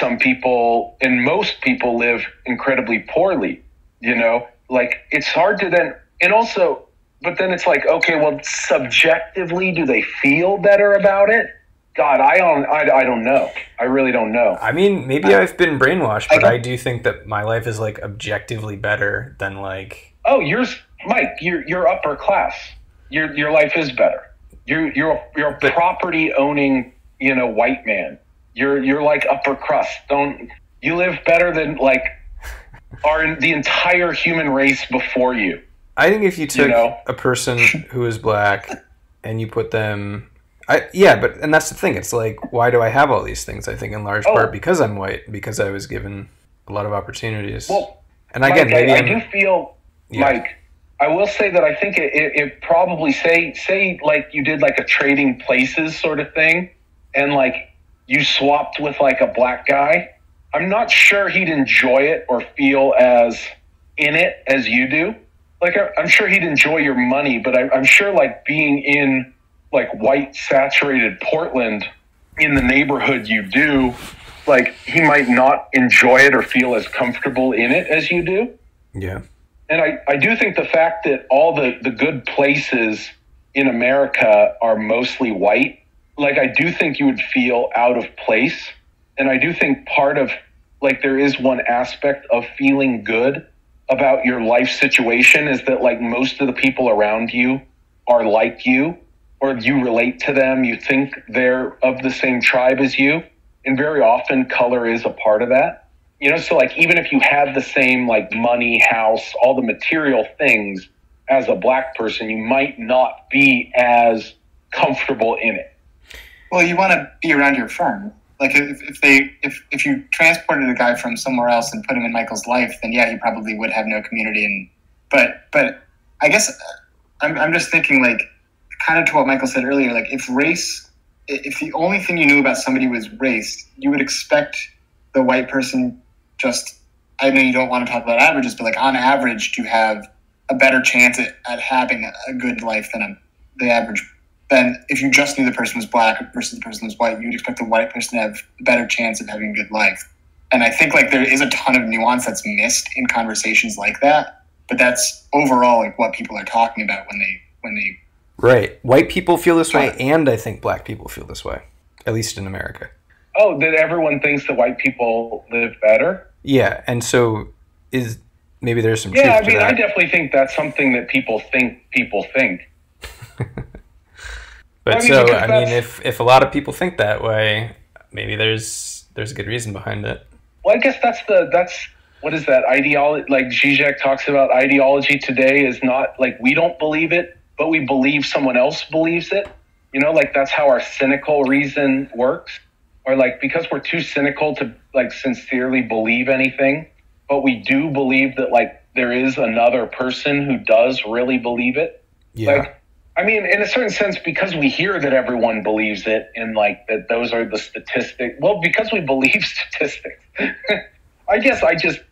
most people live incredibly poorly. You know, like it's hard to then, and also, but then it's like, okay, well, subjectively, do they feel better about it? God, I don't know. I really don't know. I mean, maybe I've been brainwashed, but I do think that my life is like objectively better than like. Oh, Mike, you're upper class. Your life is better. You're a property owning, you know, white man. You're like upper crust. You live better than like the entire human race before you. I think if you took a person who is black and you put them. And that's the thing. It's like, why do I have all these things? I think in large part because I'm white, because I was given a lot of opportunities. Well, and again, Mike, I do feel, Mike, I will say that I think it probably say like you did like a trading places sort of thing, and like you swapped with like a black guy. I'm not sure he'd enjoy it or feel as in it as you do. Like I'm sure he'd enjoy your money, but I'm sure like being in like white saturated Portland in the neighborhood you do, like he might not enjoy it or feel as comfortable in it as you do. Yeah. And I do think the fact that all the good places in America are mostly white, like I do think you would feel out of place. And I do think part of like there is one aspect of feeling good about your life situation is that like most of the people around you are like you, or you relate to them, you think they're of the same tribe as you. And very often color is a part of that. You know, so like even if you have the same like money, house, all the material things as a black person, you might not be as comfortable in it. Well, you want to be around your friend. Like if you transported a guy from somewhere else and put him in Michael's life, then yeah, he probably would have no community. But I guess I'm just thinking like, kind of to what Michael said earlier, like if the only thing you knew about somebody was race, you would expect the white person just, I know you don't want to talk about averages, but like on average to have a better chance at having a good life than the average. Then if you just knew the person was black versus the person was white, you would expect the white person to have a better chance of having a good life. And I think like there is a ton of nuance that's missed in conversations like that, but that's overall like what people are talking about when they Right. White people feel this way, and I think black people feel this way, at least in America. Oh, that everyone thinks that white people live better? Yeah, and so maybe there's some truth to that. Yeah, I mean, I definitely think that's something that people think. But if a lot of people think that way, maybe there's a good reason behind it. Well, I guess that's what is that ideology? Like Zizek talks about, ideology today is not like we don't believe it, but we believe someone else believes it. Like that's how our cynical reason works. Or like because we're too cynical to like sincerely believe anything, but we do believe that like there is another person who does really believe it. Yeah. Like, I mean, in a certain sense, because we hear that everyone believes it and like that those are the statistics. Well, because we believe statistics. I guess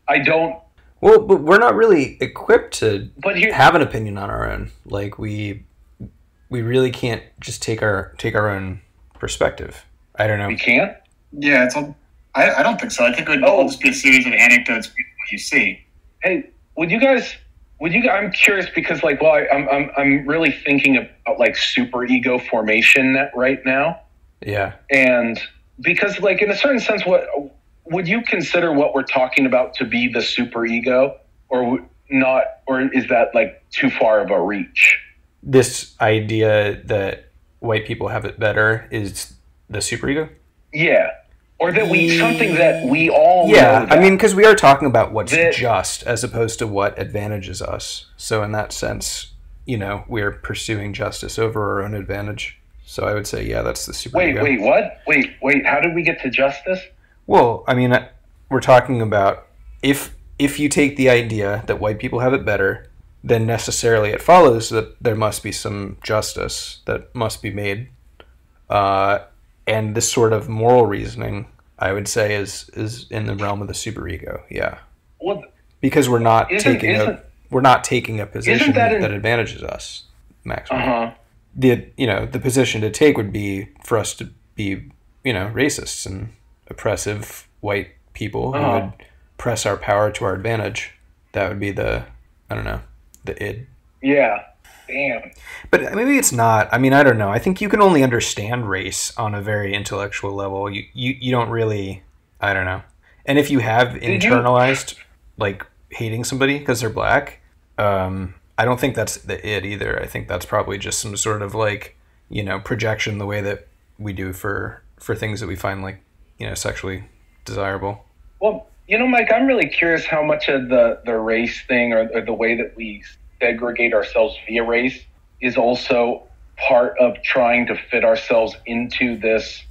I don't. Well, but we're not really equipped to But have an opinion on our own. Like we really can't just take our own perspective. I don't know. We can't? Yeah, it's all. I don't think so. I think it would all just be a series of anecdotes based on what you see. Hey, would you guys? I'm curious because like, well, I'm really thinking about like superego formation right now. Yeah. And because like in a certain sense, what would you consider what we're talking about to be the superego, or not, or is that like too far of a reach? This idea that white people have it better is the superego? Yeah. Or that something that we all know. Yeah, I mean, because we are talking about what's just as opposed to what advantages us. So in that sense, we're pursuing justice over our own advantage. So I would say, yeah, that's the superego. Wait, what? Wait, how did we get to justice? Well, I mean, we're talking about if you take the idea that white people have it better, then necessarily it follows that there must be some justice that must be made. And this sort of moral reasoning, I would say, is in the realm of the superego. Yeah, well, because we're not taking a position that advantages us maximally. The position to take would be for us to be racists and oppressive white people who would press our power to our advantage. That would be the id. Yeah. Damn. But maybe it's not. I mean, I don't know. I think you can only understand race on a very intellectual level. You don't really, I don't know. And if you have internalized, like, hating somebody because they're black, I don't think that's the id either. I think that's probably just some sort of, like, projection the way that we do for things that we find, like, sexually desirable. Well, Mike, I'm really curious how much of the race thing or the way that we segregate ourselves via race is also part of trying to fit ourselves into this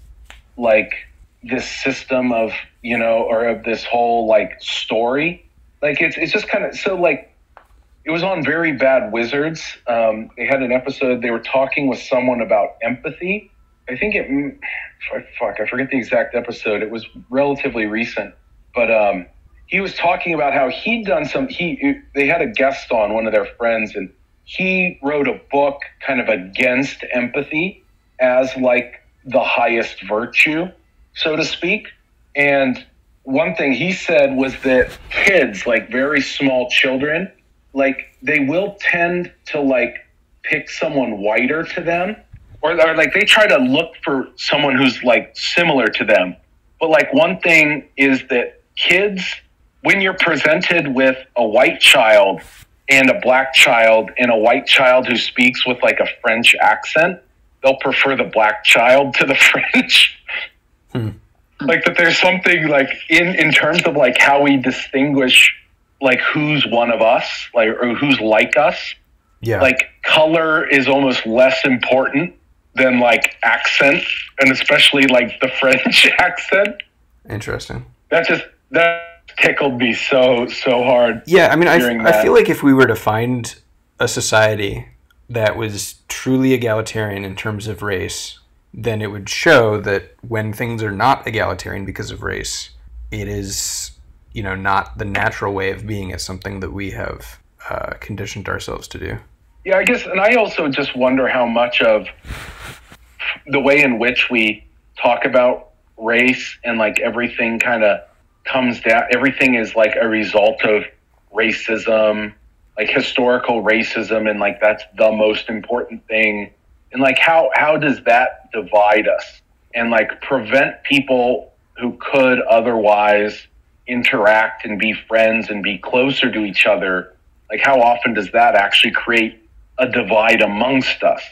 system of or of this whole like story. Like it's just kind of so like it was on Very Bad Wizards. They had an episode. They were talking with someone about empathy. I think I forget the exact episode. It was relatively recent, but he was talking about how he'd done they had a guest on, one of their friends, and he wrote a book kind of against empathy as like the highest virtue, so to speak. And one thing he said was that kids, like very small children, like they will tend to like pick someone whiter to them, or like they try to look for someone who's like similar to them. But like one thing is that kids, when you're presented with a white child and a black child and a white child who speaks with like a French accent, they'll prefer the black child to the French. Like that there's something like in terms of like how we distinguish like who's one of us, like, or who's like us. Yeah. Like color is almost less important than like accent, and especially like the French accent. Interesting. That tickled me so hard. Yeah, I mean, I feel like if we were to find a society that was truly egalitarian in terms of race, then it would show that when things are not egalitarian because of race, it is, not the natural way of being. It's something that we have conditioned ourselves to do. Yeah, I guess, and I also just wonder how much of the way in which we talk about race and like everything kind of comes down, everything is like a result of racism, like historical racism, and like that's the most important thing. And like how does that divide us and like prevent people who could otherwise interact and be friends and be closer to each other? Like how often does that actually create a divide amongst us,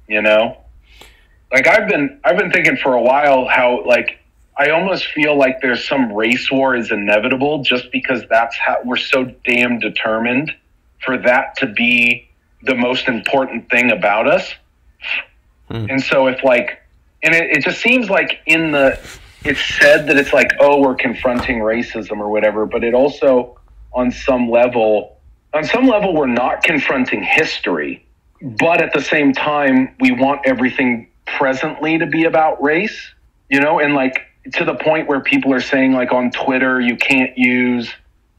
Like I've been thinking for a while how like I almost feel like there's some race war is inevitable just because that's how we're so damn determined for that to be the most important thing about us. And so if like, and it just seems like it's said that it's like, oh, we're confronting racism or whatever, but it also on some level, we're not confronting history, but at the same time, we want everything presently to be about race, you know, and like to the point where people are saying like on Twitter, you can't use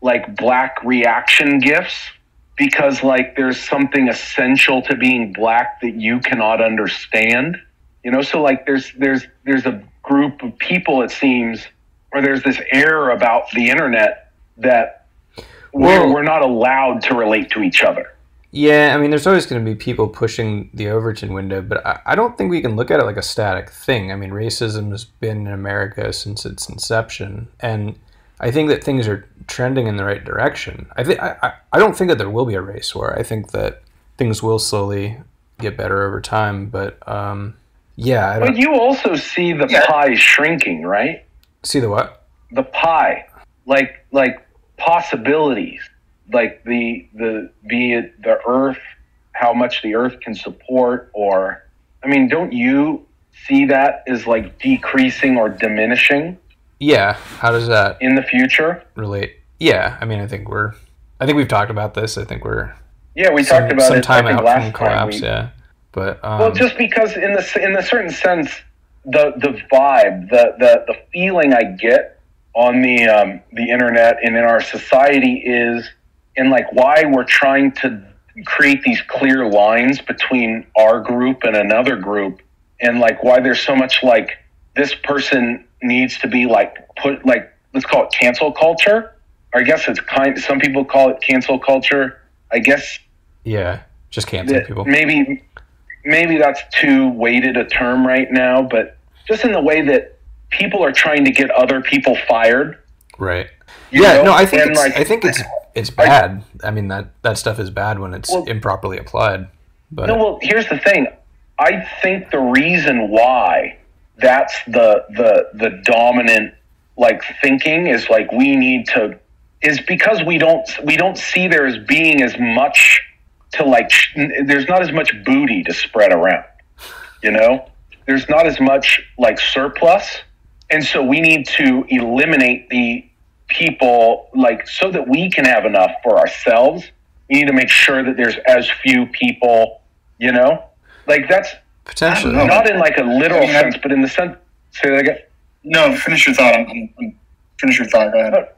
like black reaction gifs because like there's something essential to being black that you cannot understand, you know? So like there's a group of people, it seems, or there's this air about the internet that we're not allowed to relate to each other. Yeah, I mean, there's always going to be people pushing the Overton window, but I don't think we can look at it like a static thing. I mean, racism has been in America since its inception, and I think that things are trending in the right direction. I don't think that there will be a race war. I think that things will slowly get better over time, but yeah. But you also see the pie shrinking, right? See the what? The pie, like possibilities. Like be it the earth, how much the earth can support, or, I mean, don't you see that as like decreasing or diminishing? Yeah. How does that in the future relate? Yeah. I mean, I think we've talked about this. I think we talked about some it time I think out last from collapse. time Yeah. But well, just because in a certain sense, the vibe, the feeling I get on the internet and in our society is, and like why we're trying to create these clear lines between our group and another group, and like why there's so much like this person needs to be like put, like, let's call it cancel culture, or I guess some people call it cancel culture, I guess. Yeah, just cancel people. Maybe that's too weighted a term right now, but just in the way that people are trying to get other people fired. Right. You know? No, I think it's bad. I mean, that stuff is bad when it's improperly applied. But no, well, here's the thing. I think the reason why that's the dominant like thinking is like is because we don't see there as being as much to like there's not as much booty to spread around, you know? There's not as much like surplus, and so we need to eliminate the people, like, so that we can have enough for ourselves. We need to make sure that there's as few people, you know, like that's potentially not in like a literal sense, but in the sense. Say that again. No, finish your thought. Finish your thought. Go ahead.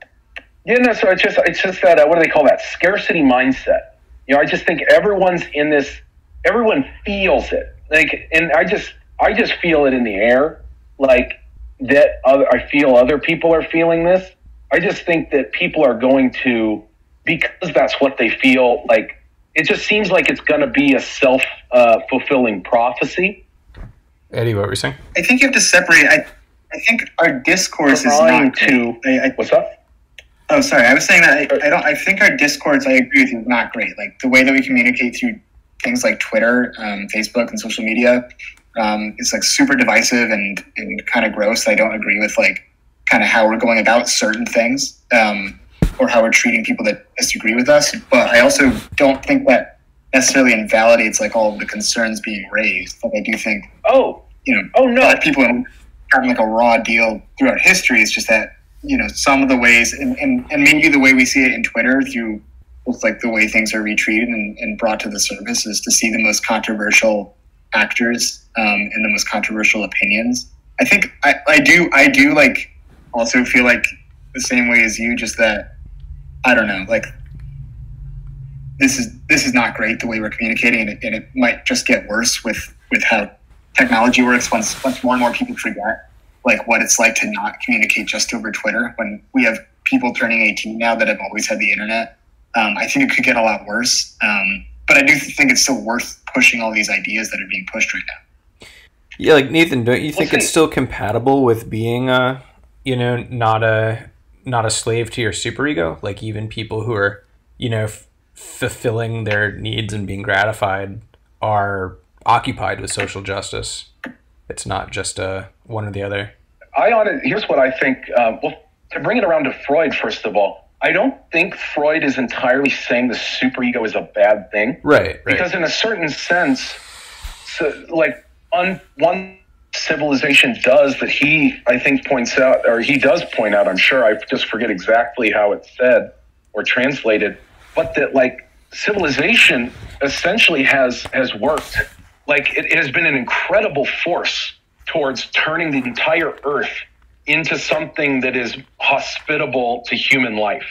Yeah, no. So it's just that what do they call that? Scarcity mindset. You know, I just think everyone's in this. Everyone feels it, like, and I just feel it in the air, like that. I feel other people are feeling this. I just think that people are going to, because that's what they feel like. It just seems like it's going to be a self-fulfilling prophecy. Eddie, what were you saying? I think you have to separate. I think our discourse is not what's up? Oh, sorry. I was saying that I think our discourse, I agree with you, is not great. Like the way that we communicate through things like Twitter, Facebook, and social media is like super divisive and kind of gross. I don't agree with like kind of how we're going about certain things or how we're treating people that disagree with us. But I also don't think that necessarily invalidates like all of the concerns being raised. Like I do think, no, people having like a raw deal throughout history. It's just that, you know, some of the ways and maybe the way we see it in Twitter through with like the way things are retweeted and brought to the surface is to see the most controversial actors and the most controversial opinions. I think I do like also feel like the same way as you, just that I don't know, like this is not great the way we're communicating, and it might just get worse with how technology works once more and more people forget like what it's like to not communicate just over Twitter when we have people turning 18 now that have always had the internet. I think it could get a lot worse, but I do think it's still worth pushing all these ideas that are being pushed right now. Yeah, like Nathan, don't you think it's still compatible with being not a slave to your superego? Like even people who are, fulfilling their needs and being gratified are occupied with social justice. It's not just one or the other. here's what I think. Well, to bring it around to Freud, first of all, I don't think Freud is entirely saying the superego is a bad thing. Right. Because in a certain sense, one civilization does that I think points out, or he does point out, I'm sure, I just forget exactly how it's said or translated, but that like civilization essentially has worked. Like it has been an incredible force towards turning the entire earth into something that is hospitable to human life.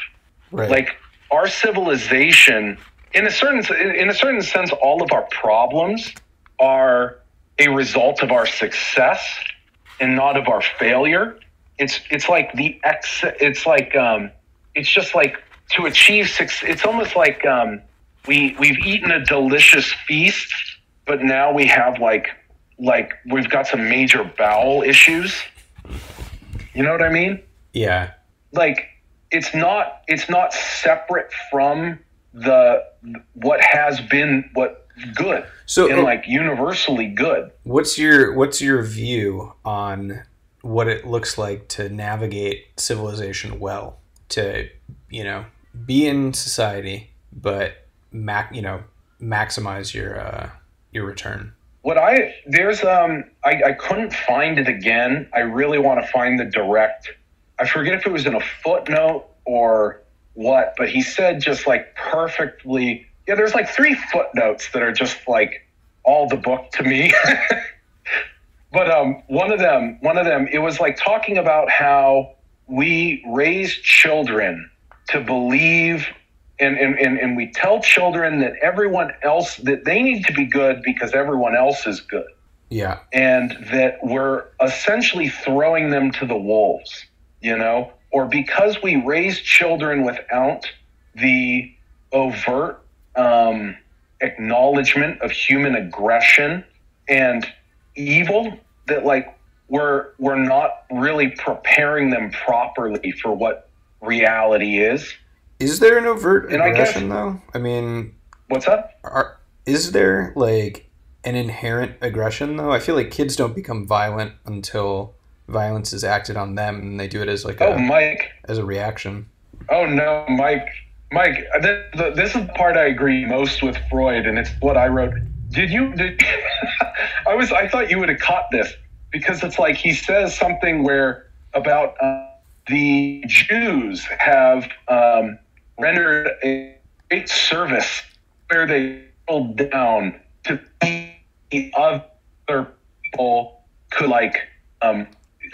Right. Like our civilization, in a certain sense, all of our problems are a result of our success and not of our failure. It's like it's just like to achieve success. It's almost like we've eaten a delicious feast, but now we have like we've got some major bowel issues. You know what I mean? Yeah. Like it's not separate from what has been good. So and like universally good. What's your view on what it looks like to navigate civilization well, to be in society but maximize your return? I couldn't find it again. I really want to find the direct. I forget if it was in a footnote or what, but he said just like perfectly. Yeah, there's like 3 footnotes that are just like all the book to me. But one of them, it was like talking about how we raise children to believe, and we tell children that everyone else, that they need to be good because everyone else is good. Yeah. And that we're essentially throwing them to the wolves, or because we raise children without the overt acknowledgement of human aggression and evil, that like we're not really preparing them properly for what reality is. Is there an overt aggression though? I mean, what's up? Is there like an inherent aggression though? I feel like kids don't become violent until violence is acted on them, and they do it as like as a reaction. Oh no, Mike, this is the part I agree most with Freud, and it's what I wrote. I thought you would have caught this, because it's like he says something where about the Jews have rendered a great service where they pulled down to the other people could like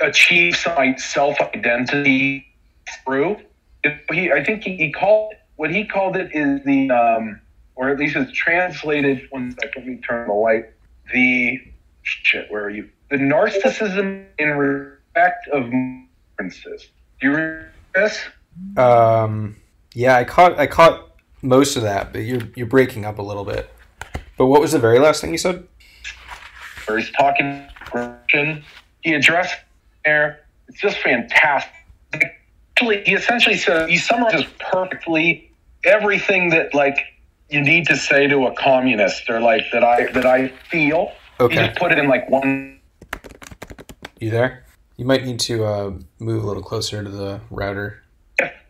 achieve some self-identity through. I think he called what he called it is the or at least it's translated. One second, let me turn the light. Where are you? The narcissism in respect of differences. Do you read this? Yeah, I caught most of that, but you're breaking up a little bit. But what was the very last thing you said? Where he's talking aggression. He addressed there. It's just fantastic. He essentially said, he summarizes perfectly everything that like you need to say to a communist, or like that I feel. Okay. He just put it in like one. You there? You might need to move a little closer to the router.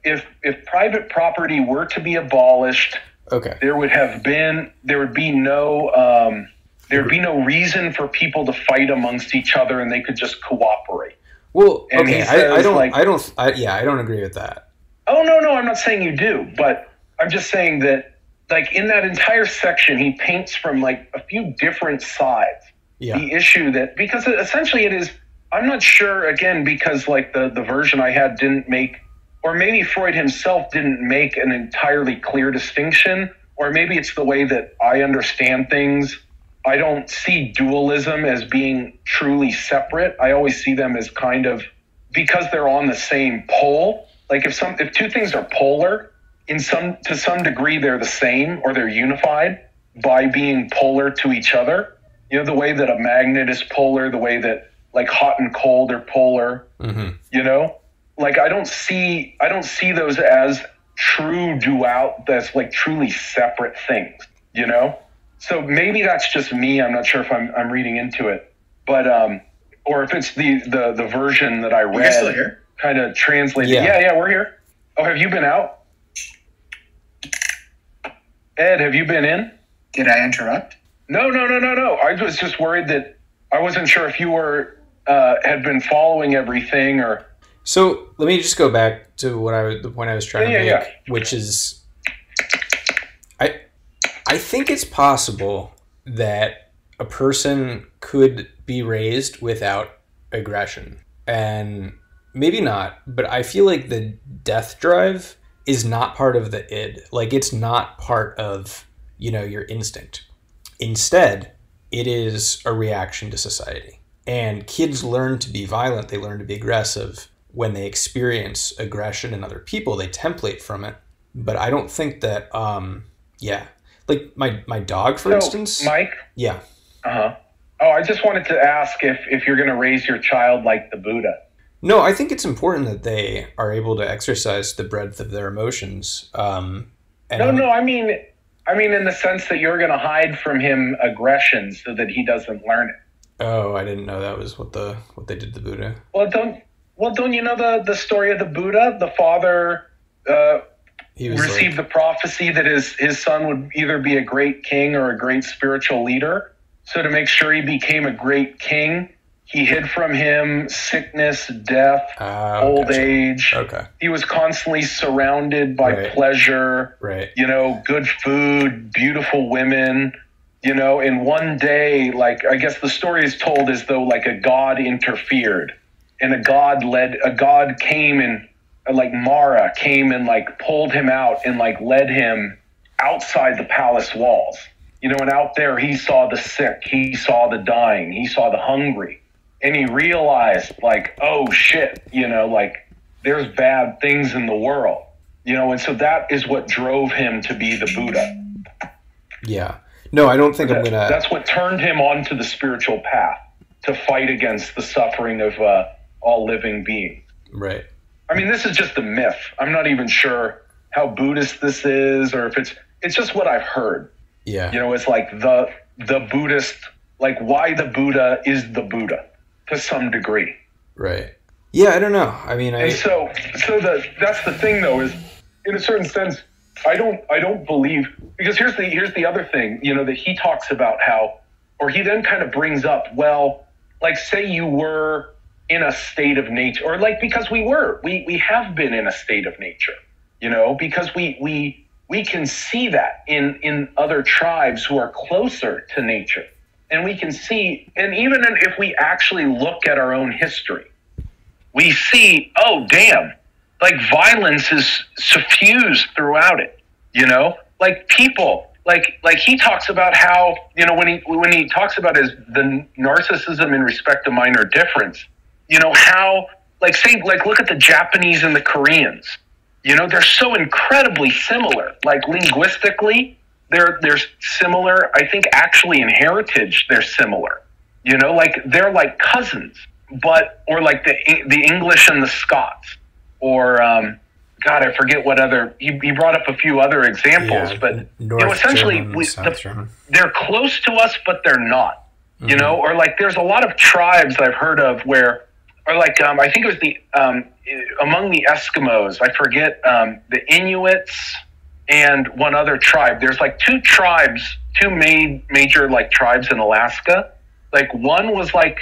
If private property were to be abolished, okay, there would be no reason for people to fight amongst each other, and they could just cooperate. Well, and okay, I don't agree with that. Oh no, I'm not saying you do, but I'm just saying that, like, in that entire section, he paints from like a few different sides the issue that, because essentially it is. I'm not sure, again, because like the version I had didn't make, or maybe Freud himself didn't make an entirely clear distinction, or maybe it's the way that I understand things. I don't see dualism as being truly separate. I always see them as kind of, because they're on the same pole. Like if 2 things are polar, to some degree they're the same, or they're unified by being polar to each other. The way that a magnet is polar, the way that like hot and cold are polar. Mm-hmm. Like I don't see those as true that's like truly separate things. So maybe that's just me. I'm not sure if I'm reading into it, but or if it's the version that I You guys still read, here? kind of translated. Yeah. Yeah, we're here. Oh, have you been out? Ed, have you been in? Did I interrupt? No. I was just worried that I wasn't sure if you were had been following everything or. So let me just go back to the point I was trying to make, Yeah. which is, I think it's possible that a person could be raised without aggression, and maybe not, but I feel like the death drive is not part of the id. Like, it's not part of, your instinct. Instead, it is a reaction to society. And kids learn to be violent, they learn to be aggressive when they experience aggression in other people. They template from it. But I don't think that, like my dog, for instance. Mike? Yeah. Uh-huh. Oh, I just wanted to ask if you're going to raise your child like the Buddha. No, I think it's important that they are able to exercise the breadth of their emotions. No, I mean in the sense that you're going to hide from him aggression so that he doesn't learn it. Oh, I didn't know that was what they did to Buddha. Well, don't you know the story of the Buddha? The father He was received the prophecy that his son would either be a great king or a great spiritual leader. So to make sure he became a great king, he hid from him sickness, death, old age. Okay. He was constantly surrounded by pleasure, right? Good food, beautiful women, and one day, like, I guess the story is told as though like a god interfered, and a god came and like Mara came and like pulled him out and like led him outside the palace walls. And out there he saw the sick, he saw the dying, he saw the hungry. And he realized, like, oh shit, like there's bad things in the world, and so that is what drove him to be the Buddha. Yeah. No, I don't think I'm gonna. That's what turned him onto the spiritual path to fight against the suffering of all living beings. Right. I mean, this is just a myth. I'm not even sure how Buddhist this is, or if it's just what I've heard. Yeah. It's like the Buddhist, like why the Buddha is the Buddha to some degree. Right. Yeah, I don't know. I mean, And so that's the thing though, is in a certain sense, I don't believe, because here's the other thing, that he talks about how, or he then kind of brings up, well, like say you were in a state of nature, or like, because we have been in a state of nature, because we can see that in other tribes who are closer to nature. And we can see, and even if we actually look at our own history, we see, oh, damn, like violence is suffused throughout it, like people, like he talks about how, when he talks about the narcissism in respect to minor difference, how, like, say, like, look at the Japanese and the Koreans, they're so incredibly similar, like linguistically, they're similar. I think actually in heritage, they're similar, like they're like cousins, or like the English and the Scots, or, God, I forget what other, he brought up a few other examples, but essentially they're close to us, but they're not, or like there's a lot of tribes I've heard of where, or like, I think it was among the Eskimos, I forget, the Inuits and one other tribe. There's like two major like tribes in Alaska. Like one was like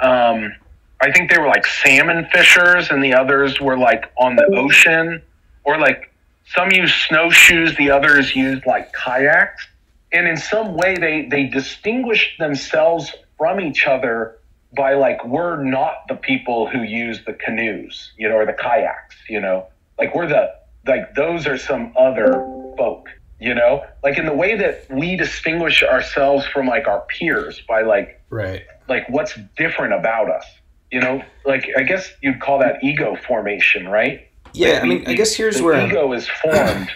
I think they were like salmon fishers, and the others were like on the ocean, or like some used snowshoes, the others used like kayaks. And in some way they distinguished themselves from each other by like, we're not the people who use the canoes, or the kayaks, like like those are some other folk, like in the way that we distinguish ourselves from like our peers by like, right, like what's different about us, like I guess you'd call that ego formation, right? Yeah, like I mean, I guess here's where ego is formed.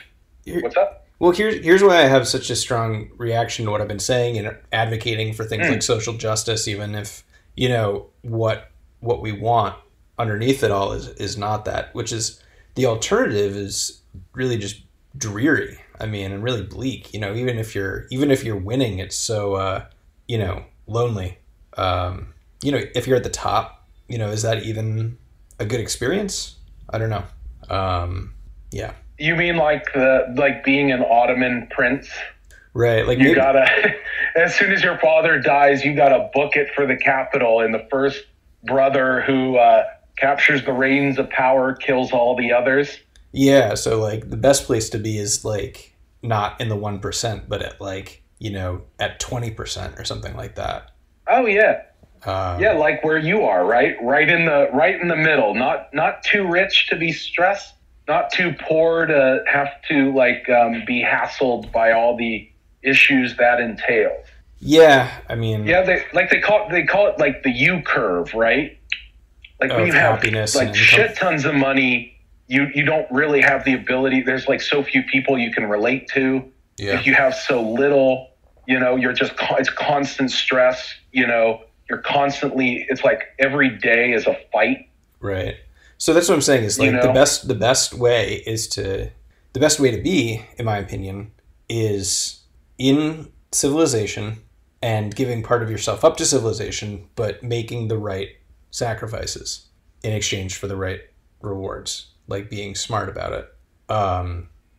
What's up? Well, here's why I have such a strong reaction to what I've been saying and advocating for things like social justice, even if what we want underneath it all is not that, which is the alternative is really just dreary. I mean, and really bleak. Even if you're winning, it's so lonely. if you're at the top, is that even a good experience? I don't know. Yeah. You mean like being an Ottoman prince? Right. Like you gotta, as soon as your father dies, you gotta book it for the capital, and the first brother who captures the reins of power kills all the others. Yeah. So like the best place to be is like not in the 1%, but at like, at 20% or something like that. Oh yeah. Yeah, like where you are, right? Right in the middle. Not too rich to be stressed, not too poor to have to be hassled by all the issues that entails. Yeah, I mean, yeah, they call it like the U curve, right? Like when you have like shit tons of money, you don't really have the ability. There's like so few people you can relate to. Yeah. If you have so little, it's constant stress. You're constantly. It's like every day is a fight. Right. So that's what I'm saying is like the best way to be, in my opinion, is in civilization and giving part of yourself up to civilization, but making the right sacrifices in exchange for the right rewards, like being smart about it.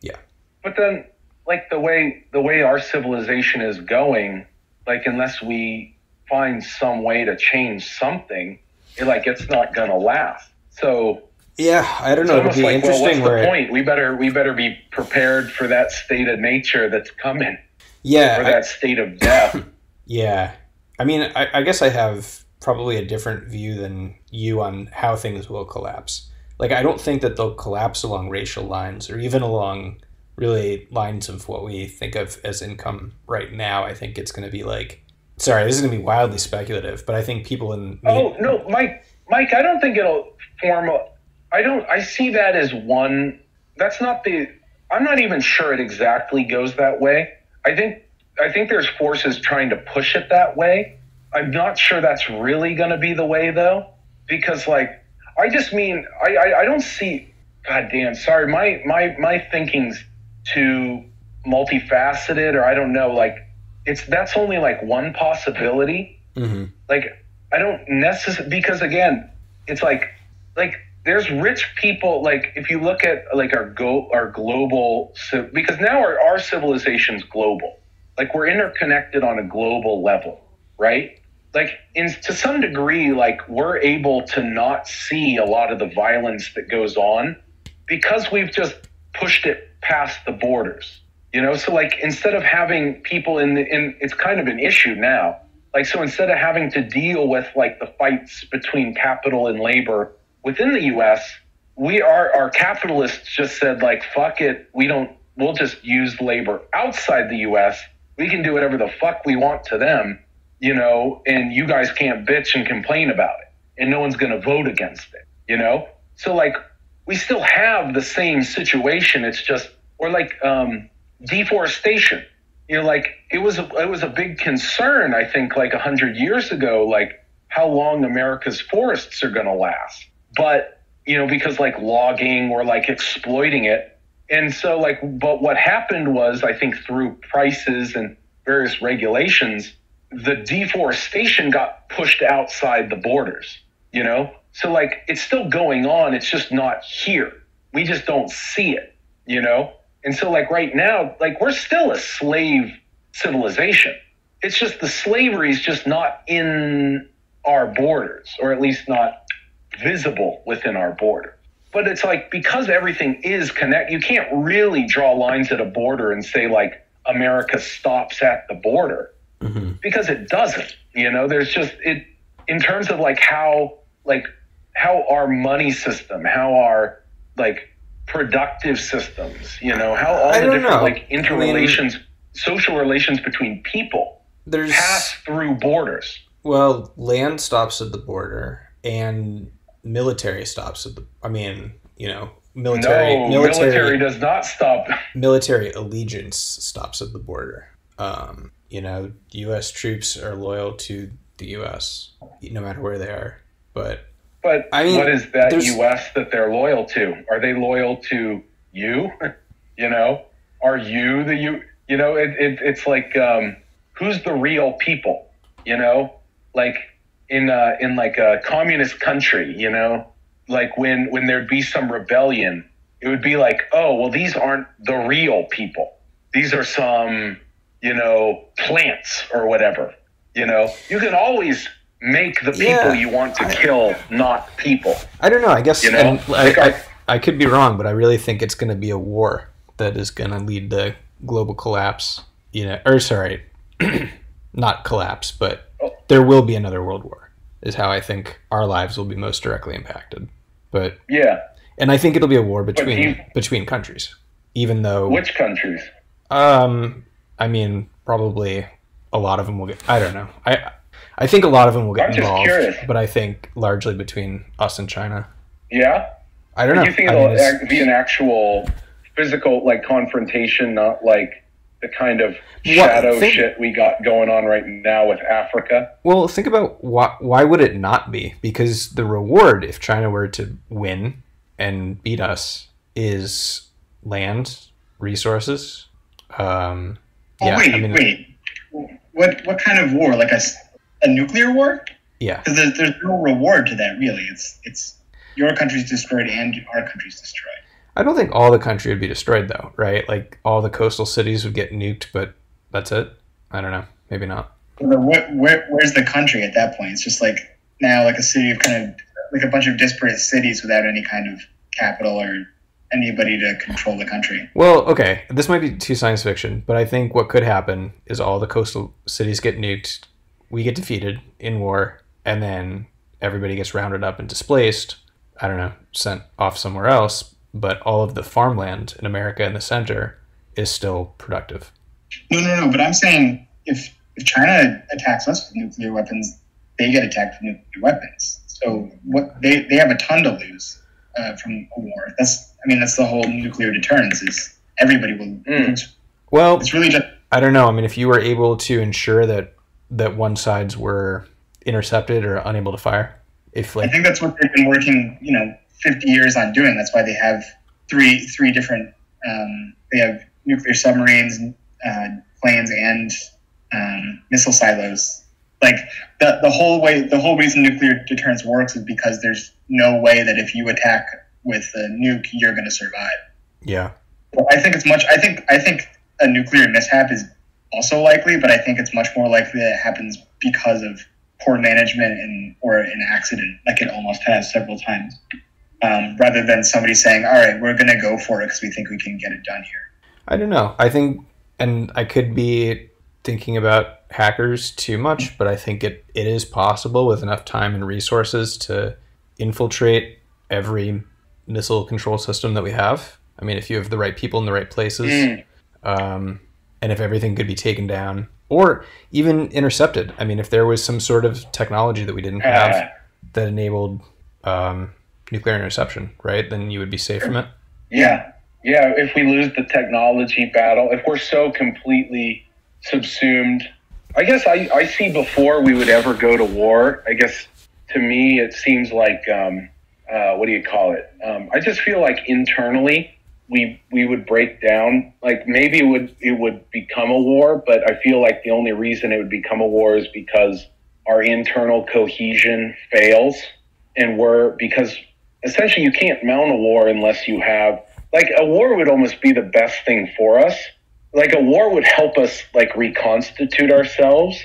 Yeah. But then, like the way our civilization is going, like unless we find some way to change something, it's not gonna last. So yeah, I don't know. It's almost like, what's the point? We better be prepared for that state of nature that's coming. Yeah, or that state of death. Yeah, I mean, I guess I have probably a different view than you on how things will collapse. Like, I don't think that they'll collapse along racial lines or even along really lines of what we think of as income right now. I think it's going to be like, sorry, this is going to be wildly speculative, but I think people in... Oh, no, Mike, I don't think it'll form a... I see that as one... That's not the... I'm not even sure it exactly goes that way. I think there's forces trying to push it that way. I'm not sure that's really going to be the way, though, because, like, I just mean, I don't see... God damn, sorry, my thinking's too multifaceted, or I don't know, like, that's only, like, one possibility. Mm-hmm. Like, I don't necessarily... Because, again, it's like there's rich people, like, if you look at, like, our global... Because now our civilization's global. Like, we're interconnected on a global level, right? Like, to some degree, like, we're able to not see a lot of the violence that goes on because we've just pushed it past the borders, So, like, instead of having people it's kind of an issue now. Like, so instead of having to deal with, like, the fights between capital and labor within the U.S., our capitalists just said, like, fuck it, we'll just use labor outside the U.S., we can do whatever the fuck we want to them, and you guys can't bitch and complain about it. And no one's going to vote against it, So, like, we still have the same situation. It's just, or like deforestation. Like, it was a big concern, I think, like 100 years ago, like how long America's forests are going to last. But, because like logging or like exploiting it. And so, like, but what happened was, I think through prices and various regulations, the deforestation got pushed outside the borders, So, like, it's still going on. It's just not here. We just don't see it, And so, like, right now, like, we're still a slave civilization. It's just the slavery is just not in our borders, or at least not visible within our border. But it's like, because everything is connected, you can't really draw lines at a border and say, like, America stops at the border, because it doesn't. There's just it in terms of like how our money system, how our like productive systems, how all the different like interrelations, social relations between people pass through borders. Well, land stops at the border, and military stops at the. Military does not stop. Military allegiance stops at the border. U.S. troops are loyal to the U.S. no matter where they are. But I mean, what is that U.S. that they're loyal to? Are they loyal to you? Are you the you? It's like, who's the real people? Like, in like a communist country, you know, like when there'd be some rebellion, it would be like, oh, well, these aren't the real people. These are some, you know, plants or whatever. You know, you can always make the people you want to kill not people. I don't know. I guess, You know? and Like I could be wrong, but I really think it's going to be a war that is going to lead to global collapse. You know, or sorry, not collapse, but there will be another world war. Is how I think our lives will be most directly impacted. But Yeah. and I think it'll be a war between countries, even though Which countries? I mean, probably a lot of them will get. I don't know. I think a lot of them will get I'm just involved, curious. but I think largely between us and China. Yeah. I don't know. Do you think I mean, it'll be an actual physical like confrontation, not like the kind of shadow shit we got going on right now with Africa? well, think about why would it not be? Because the reward, if China were to win and beat us, is land, resources. Wait. What kind of war? Like a nuclear war? Yeah. Because there's no reward to that, really. It's your country's destroyed and our country's destroyed. I don't think all the country would be destroyed, though, right? Like, all the coastal cities would get nuked, but that's it? I don't know. Maybe not. Where's the country at that point? It's just like now like a city of kind of like a bunch of disparate cities without any kind of capital or anybody to control the country. Well, okay, this might be too science fiction, but I think what could happen is all the coastal cities get nuked, we get defeated in war, and then everybody gets rounded up and displaced, I don't know, sent off somewhere else, but all of the farmland in America in the center is still productive. No. But I'm saying if China attacks us with nuclear weapons, they get attacked with nuclear weapons. So what they have a ton to lose from a war. That's the whole nuclear deterrence is everybody will lose. Well, It's really just I don't know. I mean, if you were able to ensure that one sides were intercepted or unable to fire, if I like think that's what they've been working 50 years on doing. That's why they have three different they have nuclear submarines, planes, and missile silos. Like the whole reason nuclear deterrence works is because there's no way that if you attack with a nuke, you're going to survive. yeah. Well, I think I think a nuclear mishap is also likely, but I think it's much more likely that it happens because of poor management or an accident, like it almost has several times, rather than somebody saying, "All right, we're going to go for it because we think we can get it done here." I don't know. I think, and I could be thinking about hackers too much, but I think it is possible with enough time and resources to infiltrate every missile control system that we have. I mean, if you have the right people in the right places, and if everything could be taken down or even intercepted. I mean, if there was some sort of technology that we didn't have that enabled nuclear interception, right, then you would be safe from it. Yeah. If we lose the technology battle, if we're so completely subsumed, I guess I see before we would ever go to war. I guess to me it seems like what do you call it? I just feel like internally we would break down. Like maybe it would become a war, but I feel like the only reason it would become a war is because our internal cohesion fails, and because essentially you can't mount a war unless you have, like, a war would almost be the best thing for us. Like a war would help us like reconstitute ourselves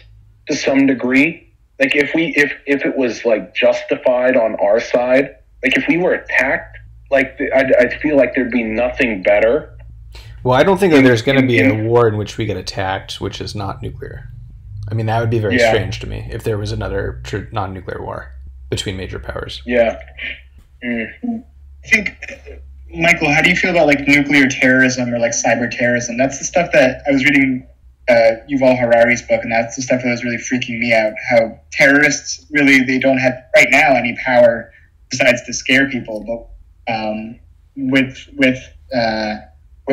to some degree. Like if it was like justified on our side, like if we were attacked, like I'd feel like there'd be nothing better. Well, I don't think that there's going to be a war in which we get attacked, which is not nuclear. I mean, that would be very strange to me if there was another non-nuclear war between major powers. Yeah. I think, Michael, how do you feel about like nuclear terrorism or like cyber terrorism? That's the stuff that I was reading Yuval Harari's book, and that's the stuff that was really freaking me out. How terrorists really, they don't have right now any power besides to scare people, but with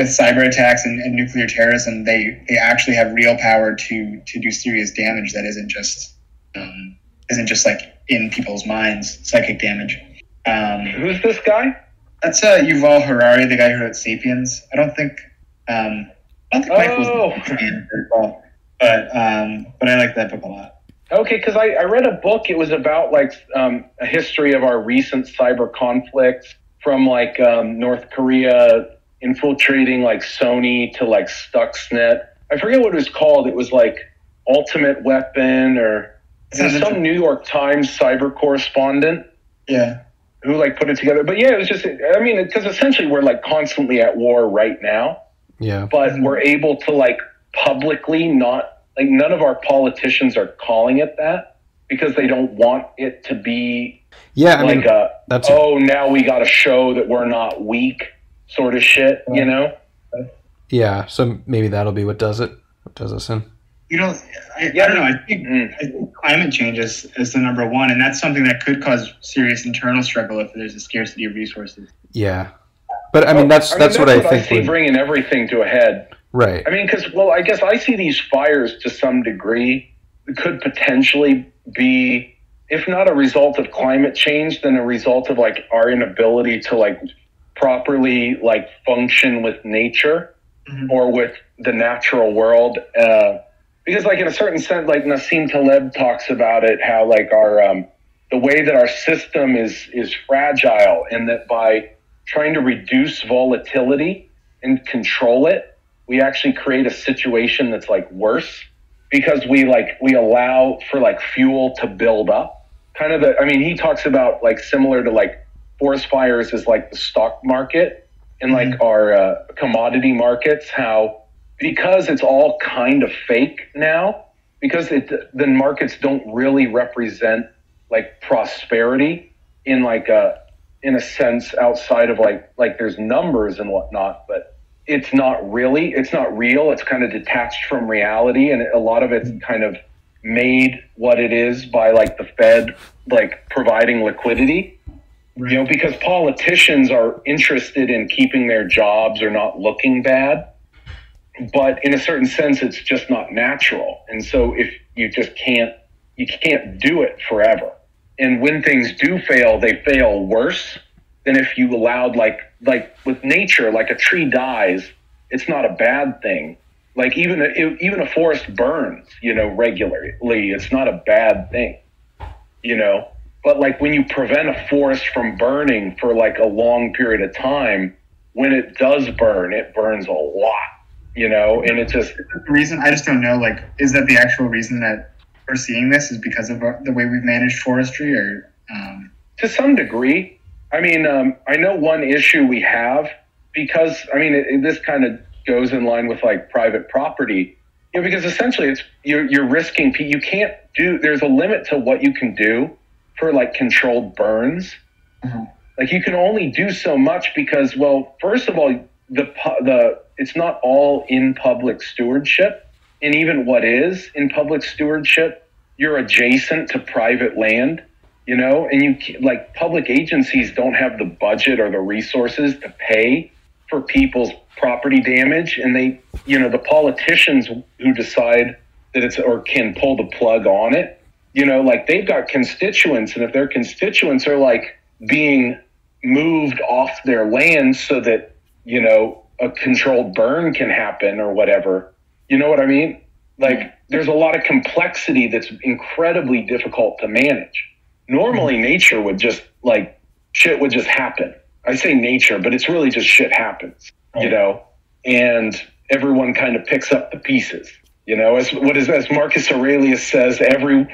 cyber attacks and nuclear terrorism, they actually have real power to do serious damage that isn't just like in people's minds, psychic damage. Who's this guy? That's Yuval Harari, the guy who wrote *Sapiens*. I don't think Michael's a fan, but I like that book a lot. Okay, because I read a book. It was about like a history of our recent cyber conflicts from like North Korea infiltrating like Sony to like Stuxnet. I forget what it was called. It was like Ultimate Weapon or some New York Times cyber correspondent. Yeah. Who like put it together. But yeah, it was just, I mean, because essentially we're like constantly at war right now. Yeah. But we're able to like publicly not, like none of our politicians are calling it that because they don't want it to be yeah, I like mean, now we got to show that we're not weak sort of shit, you know? Yeah, so maybe that'll be what does it. What does us in. You know, I don't know. I think climate change is the number one, and that's something that could cause serious internal struggle if there's a scarcity of resources. Yeah, but I mean that's what I think. I see bringing everything to a head. Right. I mean, because I guess I see these fires to some degree could potentially be, if not a result of climate change, then a result of like our inability to like properly like function with nature or with the natural world. Because like in a certain sense, like Nassim Taleb talks about it, how like our the way that our system is fragile, and that by trying to reduce volatility and control it, we actually create a situation that's like worse because we allow for like fuel to build up. Kind of he talks about like similar to like forest fires is like the stock market and like our commodity markets, how because it's all kind of fake now, because the markets don't really represent like prosperity in like in a sense outside of like there's numbers and whatnot, but it's not real. It's kind of detached from reality, and a lot of it's kind of made what it is by like the Fed like providing liquidity. You know, because politicians are interested in keeping their jobs or not looking bad. But in a certain sense, it's just not natural. And so if you can't do it forever. And when things do fail, they fail worse than if you allowed like with nature, like a tree dies, it's not a bad thing. Like even a forest burns, you know, regularly, it's not a bad thing, you know. But like when you prevent a forest from burning for like a long period of time, when it does burn, it burns a lot. You know, and it's just the reason. I just don't know. Like, is that the actual reason that we're seeing this is because of the way we've managed forestry, or to some degree? I mean, I know one issue we have because this kind of goes in line with like private property. You know, because essentially it's you're risking. You can't do. There's a limit to what you can do for like controlled burns. Like you can only do so much because, well, first of all, the it's not all in public stewardship, and even what is in public stewardship, you're adjacent to private land, you know, and you like public agencies don't have the budget or the resources to pay for people's property damage, and they, you know, the politicians who decide that it's or can pull the plug on it, you know, like they've got constituents, and if their constituents are like being moved off their land so that, you know, a controlled burn can happen or whatever. You know what I mean? Like there's a lot of complexity that's incredibly difficult to manage. Normally nature would just like shit would just happen. I say nature, but it's really just shit happens, you know, and everyone kind of picks up the pieces, you know, as Marcus Aurelius says, every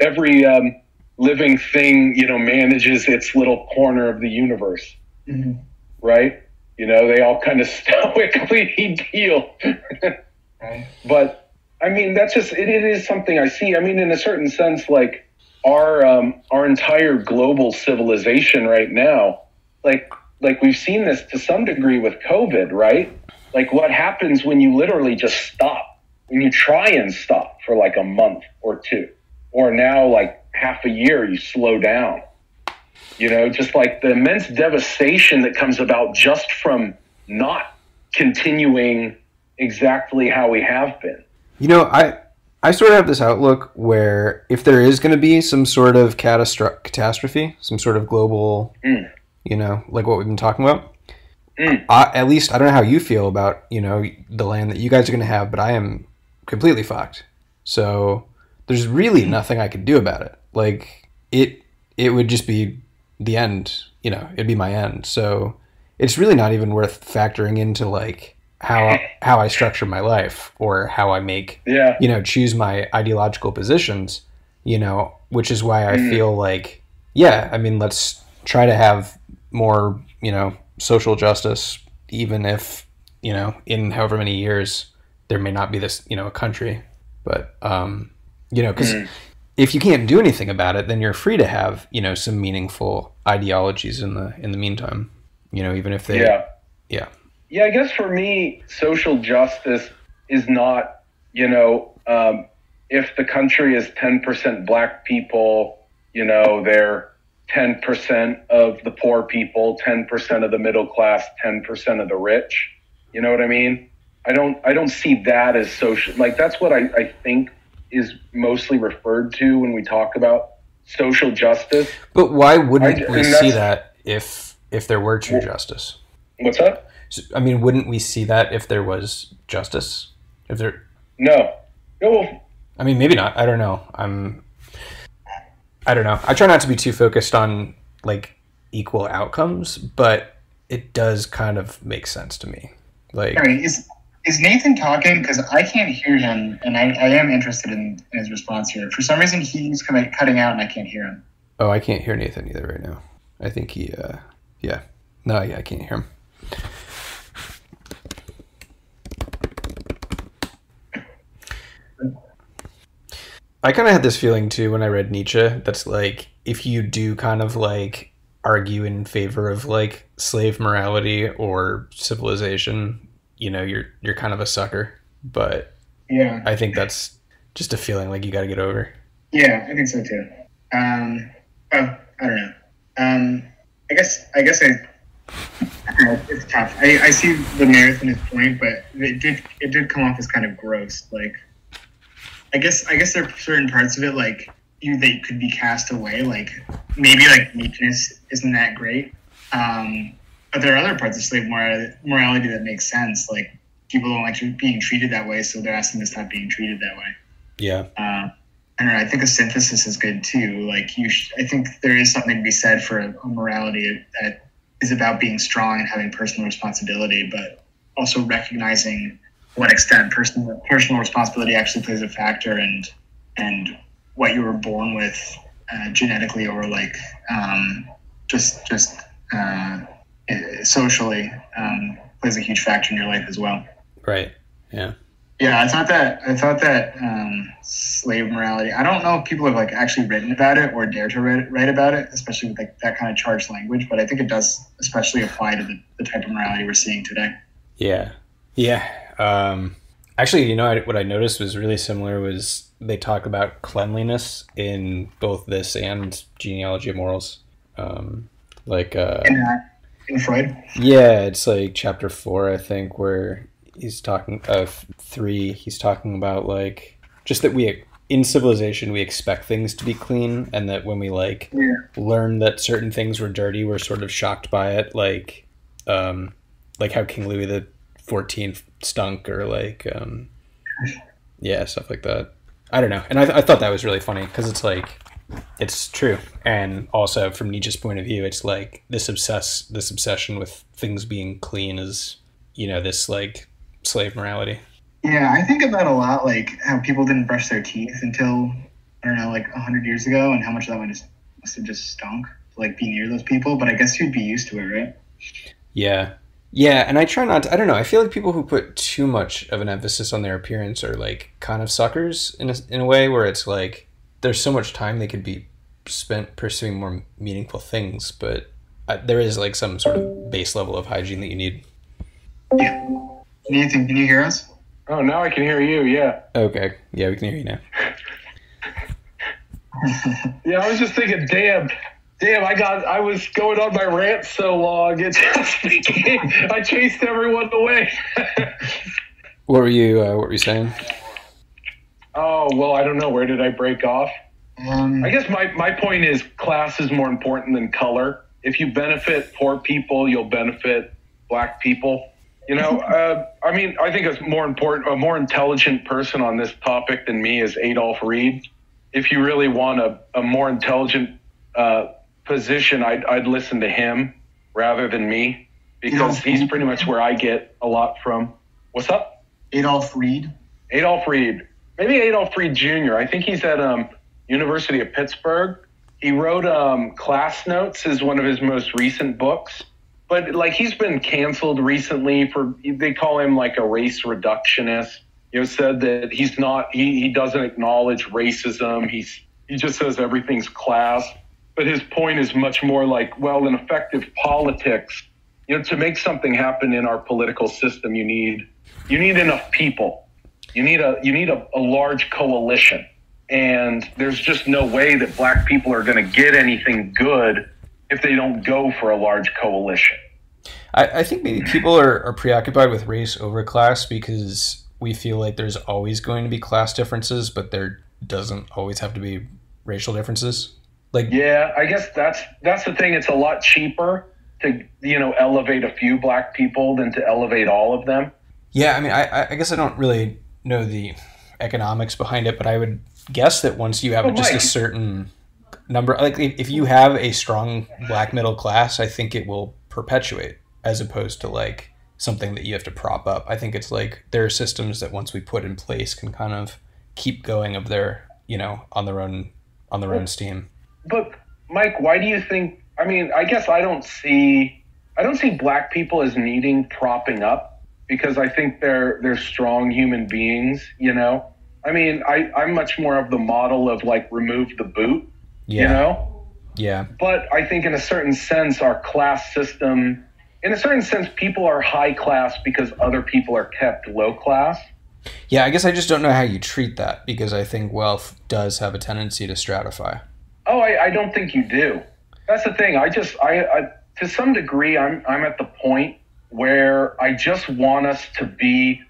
living thing, you know, manages its little corner of the universe. Right? You know, they all kind of stoically deal. But I mean, that's just it is something I see. I mean, in a certain sense, like our entire global civilization right now, like we've seen this to some degree with COVID, right? Like what happens when you literally just stop, when you try and stop for like a month or two, or now like half a year, you slow down. You know, just like the immense devastation that comes about just from not continuing exactly how we have been. You know, I sort of have this outlook where if there is going to be some sort of catastrophe, some sort of global, you know, like what we've been talking about, at least I don't know how you feel about, you know, the land that you guys are going to have, but I am completely fucked. So there's really nothing I could do about it. Like it would just be the end, you know, it'd be my end. So it's really not even worth factoring into like how I structure my life or how I make, you know, choose my ideological positions, you know, which is why I feel like, yeah, I mean, let's try to have more, you know, social justice, even if, you know, in however many years there may not be this, you know, a country, but, you know, because if you can't do anything about it, then you're free to have, you know, some meaningful ideologies in the meantime, you know, even if they, Yeah, I guess for me, social justice is not, you know, if the country is 10% black people, you know, they're 10% of the poor people, 10% of the middle class, 10% of the rich. You know what I mean? I don't see that as social. Like, that's what I think is mostly referred to when we talk about social justice. But why wouldn't we see that if there were true justice? What's that? I mean, wouldn't we see that if there was justice? If there, no. I mean, maybe not. I don't know. I don't know. I try not to be too focused on like equal outcomes, but it does kind of make sense to me. Like, all right, is Nathan talking? Because I can't hear him, and I am interested in his response here. For some reason, he's kind of cutting out, and I can't hear him. Oh, I can't hear Nathan either right now. I think he, yeah. No, yeah, I can't hear him. I kind of had this feeling too when I read Nietzsche. That's like, if you do kind of like argue in favor of like slave morality or civilization, you know, you're kind of a sucker. But yeah, I think that's just a feeling like you got to get over. Yeah, I think so too. I don't know. I guess I don't know, it's tough. I see the merits in his point, but it did come off as kind of gross. Like, I guess there are certain parts of it like that could be cast away. Like maybe like meekness isn't that great, but there are other parts of slave morality that make sense. Like people don't like being treated that way, so they're asking to stop being treated that way. Yeah. I don't know. I think a synthesis is good too. Like I think there is something to be said for a morality that is about being strong and having personal responsibility, but also recognizing what extent personal responsibility actually plays a factor, and what you were born with genetically or like just socially plays a huge factor in your life as well. Right. Yeah. Yeah, I thought that slave morality. I don't know if people have like actually written about it or dare to write about it, especially with like that kind of charged language. But I think it does especially apply to the type of morality we're seeing today. Yeah, yeah. Actually, you know, what I noticed was really similar. Was they talk about cleanliness in both this and Genealogy of Morals, in Freud. Yeah, it's like chapter 4, I think, where he's talking of 3. He's talking about like just that we in civilization we expect things to be clean, and that when we learn that certain things were dirty, we're sort of shocked by it, like how King Louis the 14th stunk, or like stuff like that. I don't know, and I thought that was really funny because it's like it's true, and also from Nietzsche's point of view, it's like this obsession with things being clean is, you know, this like slave morality. Yeah, I think about a lot like how people didn't brush their teeth until I don't know, like 100 years ago, and how much that one must have just stunk to like be near those people. But I guess you'd be used to it, right? Yeah. Yeah, and I try not to, I don't know, I feel like people who put too much of an emphasis on their appearance are like kind of suckers in a way where it's like there's so much time they could be spent pursuing more meaningful things, but there is like some sort of base level of hygiene that you need. Yeah. Nathan, can you hear us? Oh, now I can hear you, yeah. Okay, yeah, we can hear you now. Yeah, I was just thinking, damn, I was going on my rant so long, it just became, I chased everyone away. What were you saying? Oh, well, I don't know. Where did I break off? I guess my point is class is more important than color. If you benefit poor people, you'll benefit black people. You know, I mean, I think a more intelligent person on this topic than me is Adolph Reed. if you really want a more intelligent position, I'd listen to him rather than me, because he's pretty much where I get a lot from. What's up? Adolph Reed. Adolph Reed. Maybe Adolph Reed Jr. I think he's at University of Pittsburgh. He wrote Class Notes is one of his most recent books. But like he's been canceled recently for, they call him like a race reductionist. Said that he's not, he doesn't acknowledge racism. He just says everything's class. But his point is much more like, well, in effective politics, to make something happen in our political system, you need enough people. You need a large coalition. And there's just no way that black people are going to get anything good if they don't go for a large coalition. I think maybe people are preoccupied with race over class because we feel like there's always going to be class differences, but there doesn't always have to be racial differences. Yeah, I guess that's the thing. It's a lot cheaper to elevate a few black people than to elevate all of them. Yeah, I mean, I guess I don't really know the economics behind it, but I would guess that once you have a certain number, like if you have a strong black middle class, I think it will perpetuate, as opposed to like something that you have to prop up. I think it's like there are systems that once we put in place can kind of keep going of their, on their own steam. But Mike, why do you think, I mean, I guess I don't see black people as needing propping up, because I think they're strong human beings, I mean, I'm much more of the model of like remove the boot, Yeah. But I think in a certain sense, our class system, in a certain sense, people are high class because other people are kept low class. Yeah, I guess I just don't know how you treat that, because I think wealth does have a tendency to stratify. Oh, I don't think you do. That's the thing. I to some degree, I'm at the point where I just want us to be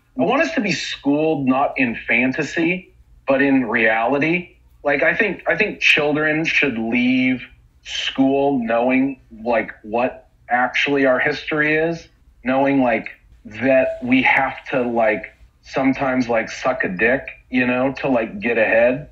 schooled not in fantasy, but in reality. Like I think children should leave school knowing like what actually our history is, knowing like that we have to like sometimes like suck a dick, to like get ahead.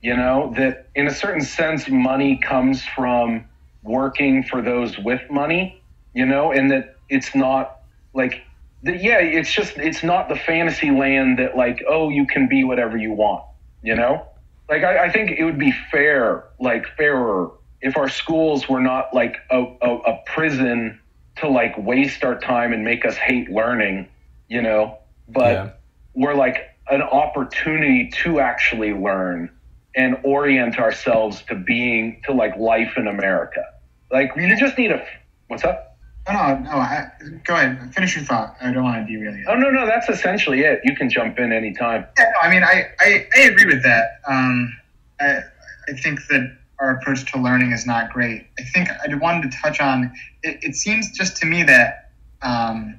That in a certain sense, money comes from working for those with money, and that it's not like, it's not the fantasy land that like, oh, you can be whatever you want, Like, I think it would be fairer if our schools were not like a prison to like waste our time and make us hate learning, but we're like an opportunity to actually learn and orient ourselves to like life in America. Like you just need what's up? No, go ahead. Finish your thought. I don't want to derail you. Oh, no, that's essentially it. You can jump in anytime. Yeah, no, I mean, I agree with that. I think that our approach to learning is not great. I think I wanted to touch on, it seems just to me that, I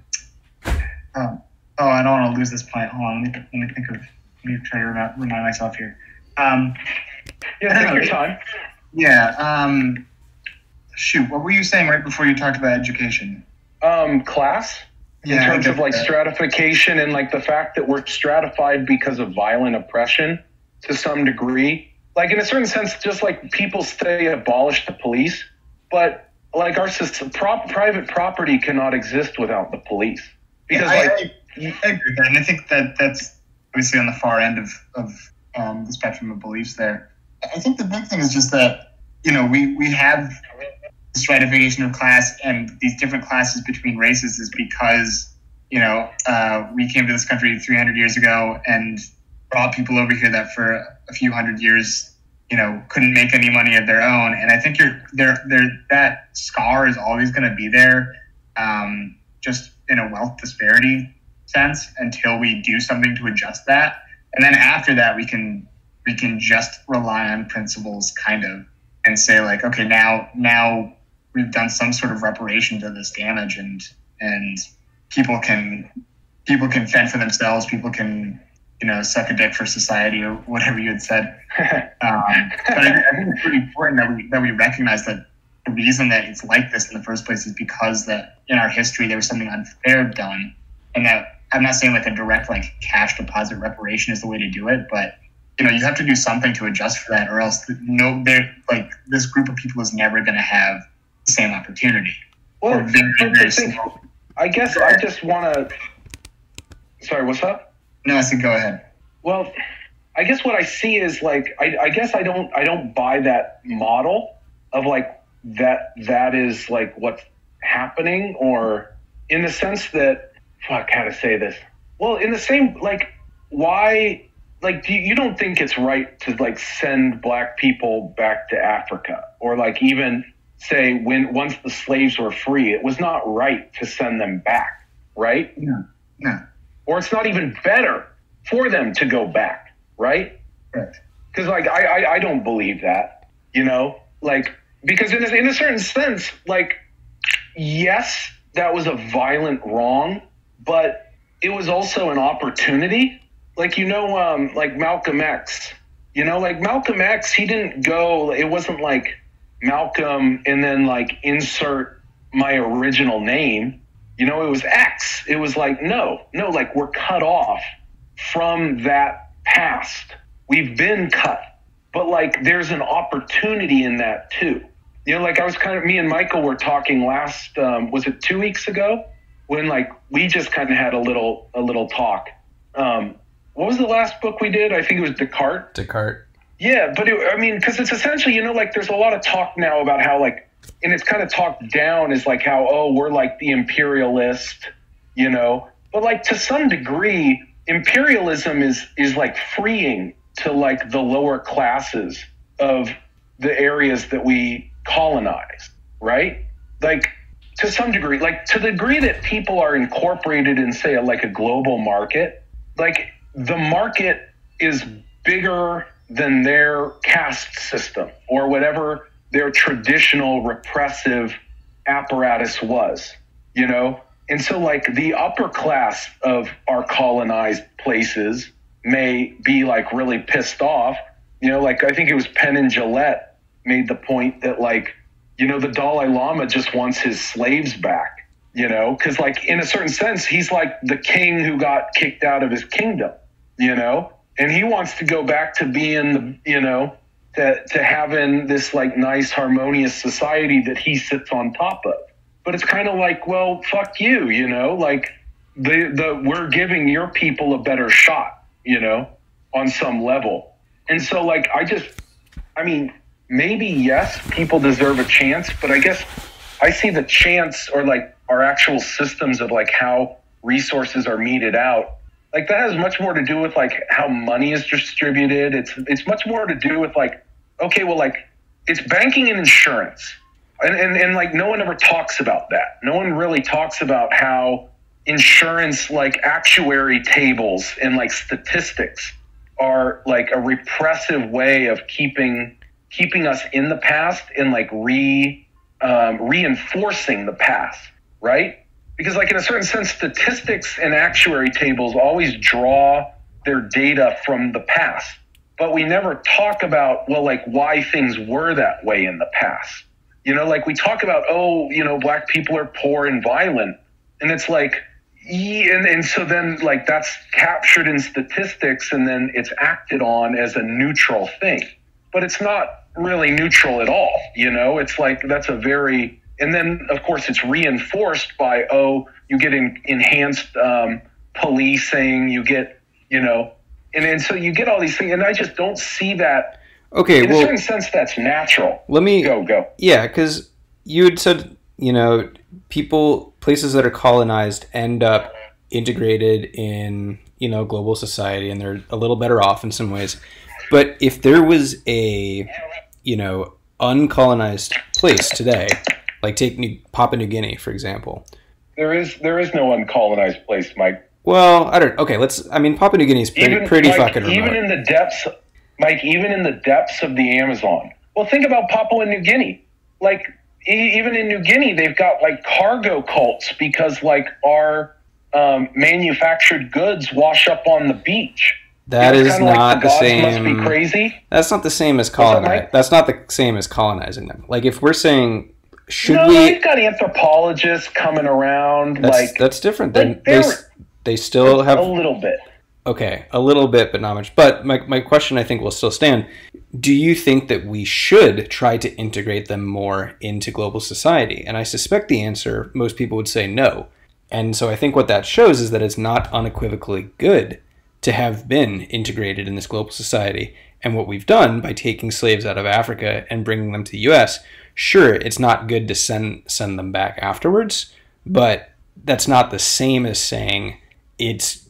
don't want to lose this point. Hold on, let me try to remind myself here. Take your time. Yeah. Shoot, what were you saying right before you talked about education? Class. In terms of like stratification and like the fact that we're stratified because of violent oppression to some degree. Like in a certain sense, just like people say abolish the police, but like our system, private property cannot exist without the police. Because I agree with that, and I think that's obviously on the far end of the spectrum of beliefs there. I think the big thing is just that, we have stratification of class and these different classes between races is because, we came to this country 300 years ago and brought people over here that for a few hundred years, couldn't make any money of their own. And I think that scar is always going to be there, just in a wealth disparity sense until we do something to adjust that. And then after that, we can just rely on principles kind of and say like, okay, now we've done some sort of reparation to this damage and people can fend for themselves. People can, suck a dick for society or whatever you had said. But I think it's pretty important that we recognize that the reason that it's like this in the first place is because that in our history, there was something unfair done. And that I'm not saying like a direct, like cash deposit reparation is the way to do it, but you have to do something to adjust for that, or else this group of people is never going to have the same opportunity. Well, or very slow. I guess I just want to. Sorry, what's up? No, I said go ahead. Well, I guess what I see is like I guess I don't buy that model of like that is like what's happening, or in the sense that how to say this? Well, in the same like why like you don't think it's right to like send black people back to Africa, or like even say once the slaves were free, it was not right to send them back, right? No. Or it's not even better for them to go back, right? Correct. Because like I don't believe that, like because in a certain sense, like yes, that was a violent wrong, but it was also an opportunity. Like like Malcolm X, like Malcolm X, he didn't go. It wasn't like Malcolm and then like insert my original name. It was X. It was like, no, like we're cut off from that past. We've been cut. But like there's an opportunity in that too. Like I was me and Michael were talking last, was it 2 weeks ago? When like we just kind of had a little talk. What was the last book we did? I think it was Descartes. Yeah, but because it's essentially, like there's a lot of talk now about how like, and it's kind of talked down as like how, we're like the imperialist, but like to some degree, imperialism is like freeing to like the lower classes of the areas that we colonize, right? Like to some degree, like to the degree that people are incorporated in say like a global market, like the market is bigger than their caste system or whatever their traditional repressive apparatus was, And so like the upper class of our colonized places may be like really pissed off, like I think it was Penn and Jillette made the point that like, the Dalai Lama just wants his slaves back, because like in a certain sense, he's like the king who got kicked out of his kingdom, and he wants to go back to being to having this like nice harmonious society that he sits on top of. But it's kind of like, well, fuck you, like we're giving your people a better shot, on some level. And so like, maybe yes, people deserve a chance, but I guess I see the chance or like our actual systems of like how resources are meted out. Like that has much more to do with like how money is distributed. It's much more to do with like, okay, well, like it's banking and insurance. And like no one ever talks about that. No one really talks about how insurance, like actuary tables and like statistics are like a repressive way of keeping us in the past and like reinforcing the past, right? Because like in a certain sense, statistics and actuary tables always draw their data from the past, but we never talk about, well, like why things were that way in the past. Like we talk about, black people are poor and violent. And it's like, and so then like that's captured in statistics and then it's acted on as a neutral thing, but it's not really neutral at all. It's like, that's a very, and then of course it's reinforced by, you get enhanced policing, you get, and so you get all these things. And I just don't see that. Okay, in a certain sense, that's natural. Let me go. Yeah, because you had said, places that are colonized end up integrated in, global society, and they're a little better off in some ways. But if there was a, uncolonized place today, like take Papua New Guinea, for example. There is no uncolonized place, Mike. Well, Papua New Guinea is pretty fucking remote. Even in the depths of the Amazon. Well, think about Papua New Guinea. Like, even in New Guinea, they've got like cargo cults because like our manufactured goods wash up on the beach. That is not the same. Must be crazy. That's not the same as colonizing. That's not the same as colonizing them. Like if we're saying, they've got anthropologists coming around. That's different. They still have a little bit. Okay, a little bit, but not much. But my question, I think, will still stand. Do you think that we should try to integrate them more into global society? And I suspect the answer, most people would say no. And so I think what that shows is that it's not unequivocally good to have been integrated in this global society. And what we've done by taking slaves out of Africa and bringing them to the U.S., sure, it's not good to send them back afterwards, but that's not the same as saying it's,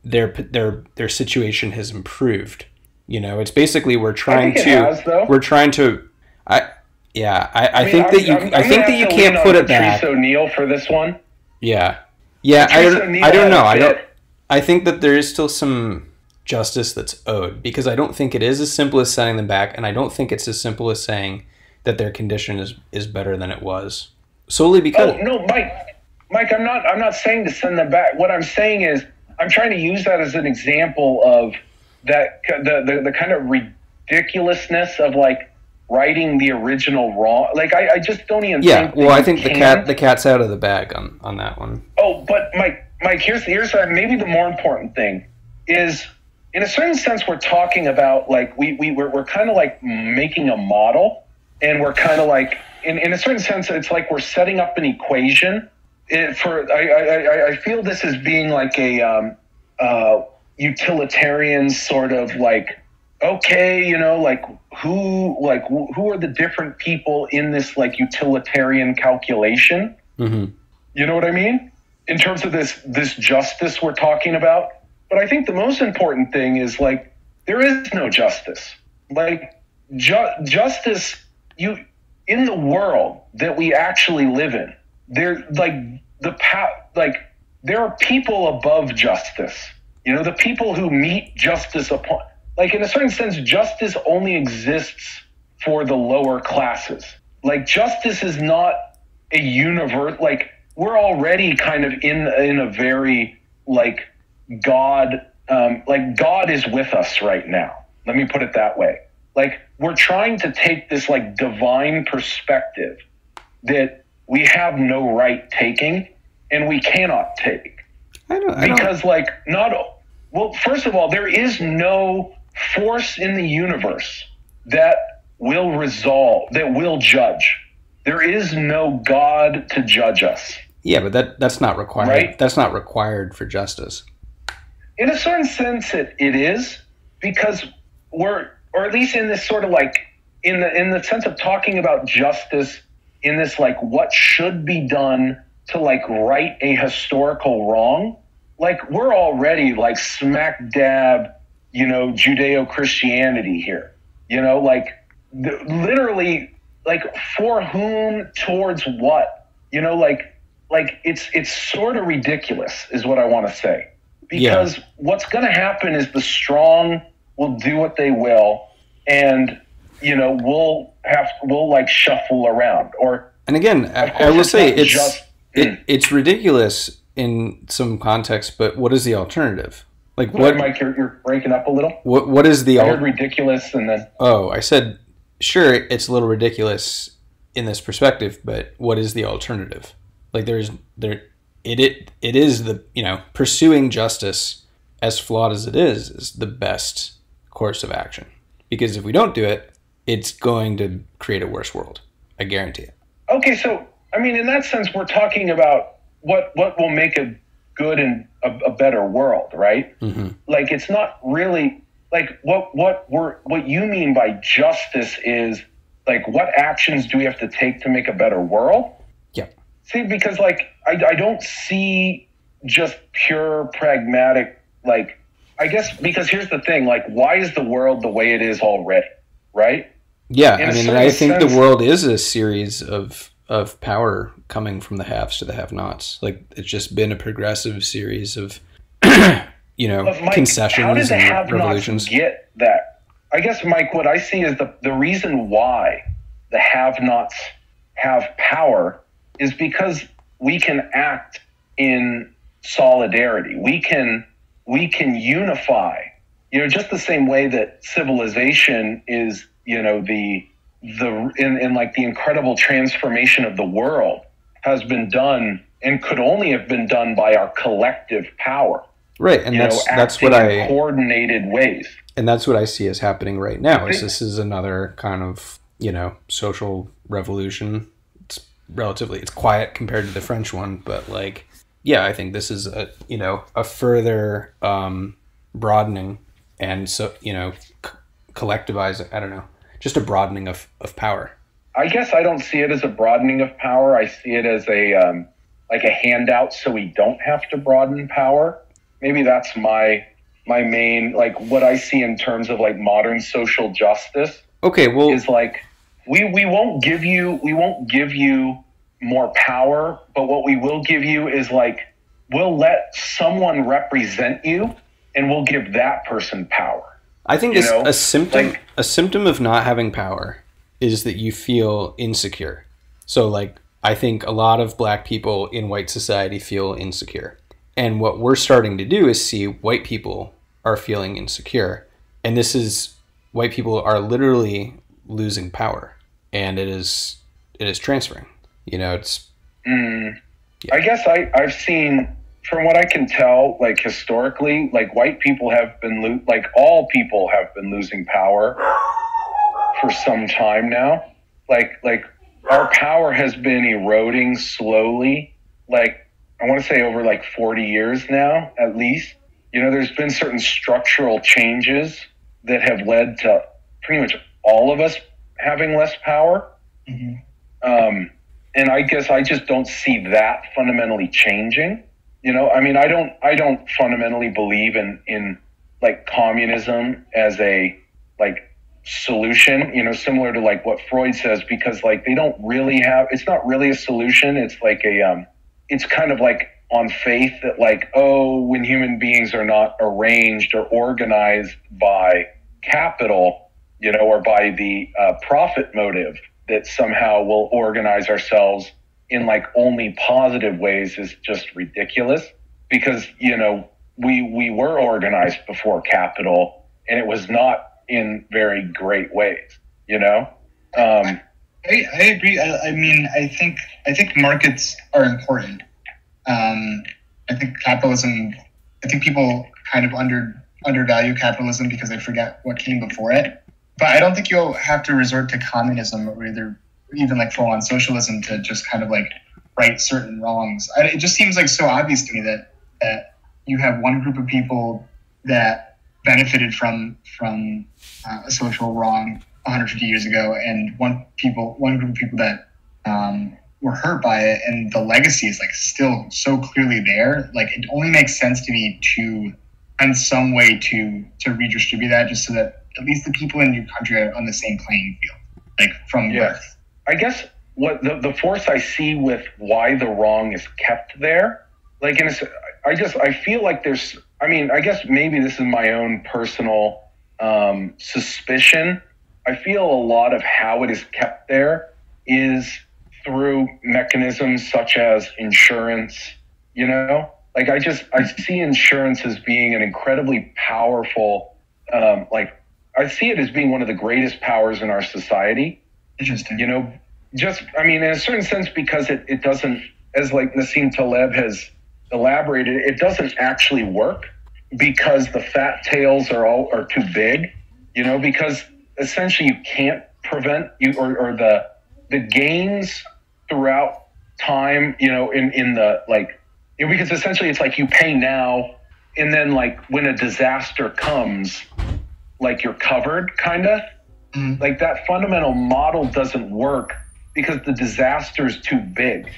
their situation has improved. It's basically I think that you can't put it back. Patrice O'Neill for this one. Yeah. I don't know. I think that there is still some justice that's owed, because I don't think it is as simple as sending them back, and I don't think it's as simple as saying that their condition is better than it was. Solely because no, Mike, I'm not saying to send them back. What I'm saying is I'm trying to use that as an example of that the kind of ridiculousness of like righting the original wrong. Like I just don't even think I think the cat's out of the bag on that one. Oh, but Mike, here's maybe the more important thing is, in a certain sense, we're talking about like we're kind of like making a model, and we're kind of like in a certain sense it's like we're setting up an equation. I feel this as being like a utilitarian sort of like, okay, like who are the different people in this like utilitarian calculation? Mm-hmm. You know what I mean? In terms of this justice we're talking about. But I think the most important thing is like there is no justice. Like justice, in the world that we actually live in, there are people above justice. The people who meet justice upon, like in a certain sense, justice only exists for the lower classes. Like justice is not a universe. Like we're already kind of in a very like God is with us right now. Let me put it that way. Like we're trying to take this like divine perspective that we have no right taking, and we cannot take. First of all, there is no force in the universe that will judge. There is no God to judge us. Yeah, but that's not required. Right? That's not required for justice. In a certain sense, it is, because or at least in this sort of like in the sense of talking about justice in this like what should be done to like right a historical wrong. Like we're already like smack dab, Judeo-Christianity here. Literally, like for whom, towards what? It's sort of ridiculous, is what I want to say. Because what's going to happen is the strong will do what they will, and we'll like shuffle around. And again, I will say it's ridiculous in some context, but what is the alternative? Like what? Mike, you're breaking up a little. What is the? I heard ridiculous, and then. Oh, I said sure. It's a little ridiculous in this perspective, but what is the alternative? Like it is the pursuing justice, as flawed as it is the best course of action. Because if we don't do it, it's going to create a worse world. I guarantee it. Okay, so I mean, in that sense, we're talking about what will make a good and a better world, right? Mm-hmm. Like it's not really like what you mean by justice is like what actions do we have to take to make a better world? Yeah. See, because like I don't see just pure pragmatic, like I guess because here's the thing, like why is the world the way it is already, right? Yeah, I think the world is a series of power coming from the haves to the have-nots. Like it's just been a progressive series of Mike, concessions and revolutions. Get that? I guess, Mike, what I see is the reason why the have-nots have power is because we can act in solidarity. We can unify. Just the same way that civilization is, the incredible transformation of the world has been done and could only have been done by our collective power. Right, and that's what in coordinated ways. And that's what I see as happening right now. This is another kind of, social revolution. It's quiet compared to the French one, but like, yeah, I think this is a further broadening and collectivizing. I don't know, just a broadening of power. I guess I don't see it as a broadening of power. I see it as a handout, so we don't have to broaden power. Maybe that's my main, like, what I see in terms of like modern social justice. Okay, well, is like we won't give you more power, but what we will give you is like we'll let someone represent you, and we'll give that person power. I think a symptom of not having power is that you feel insecure. So like, I think a lot of black people in white society feel insecure. And what we're starting to do is see white people are feeling insecure. And white people are literally losing power. And it is transferring. Yeah. I guess I've seen, from what I can tell, like historically, like white people have been, all people have been losing power for some time now. Like our power has been eroding slowly. Like, I want to say over like 40 years now, at least. There's been certain structural changes that have led to pretty much all of us having less power. Mm-hmm. And I guess I just don't see that fundamentally changing. I don't fundamentally believe in like communism as a like solution, similar to like what Freud says, because like they don't really it's not really a solution. It's like it's kind of like on faith that like, when human beings are not arranged or organized by capital, or by the profit motive, that somehow we'll organize ourselves in like only positive ways is just ridiculous, because, we were organized before capital, and it was not in very great ways, I agree. I think markets are important. I think people kind of undervalue capitalism because they forget what came before it. But I don't think you'll have to resort to communism or even like full on socialism to just kind of like right certain wrongs. It just seems like so obvious to me that you have one group of people that benefited from a social wrong 150 years ago, and one group of people that were hurt by it, and the legacy is like still so clearly there. Like, it only makes sense to me to find some way to redistribute that, just so that at least the people in your country are on the same playing field, like from birth. I guess what the force I see with why the wrong is kept there, like, I feel like there's, I guess maybe this is my own personal suspicion. I feel a lot of how it is kept there is through mechanisms such as insurance, like I see insurance as being an incredibly powerful, I see it as being one of the greatest powers in our society. Interesting. In a certain sense, because it doesn't, as like Nassim Taleb has elaborated, it doesn't actually work because the fat tails are too big, because essentially you can't prevent or the gains throughout time, in the like, because essentially it's like you pay now, and then like when a disaster comes, like you're covered, kind of. Mm. Like that fundamental model doesn't work because the disaster is too big,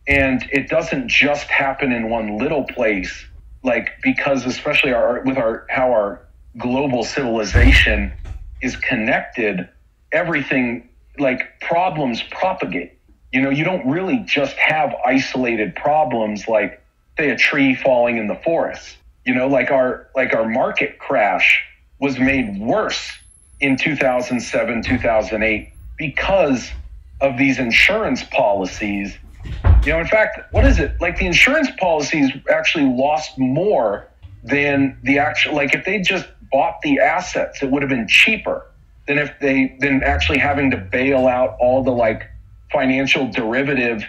and it doesn't just happen in one little place. Like, because especially how our global civilization is connected, everything, like, problems propagate. You don't really just have isolated problems like, say, a tree falling in the forest. Like our market crash was made worse in 2007, 2008 because of these insurance policies. In fact, what is it? Like, the insurance policies actually lost more than the actual, like, if they just bought the assets, it would have been cheaper than actually having to bail out all the like financial derivative,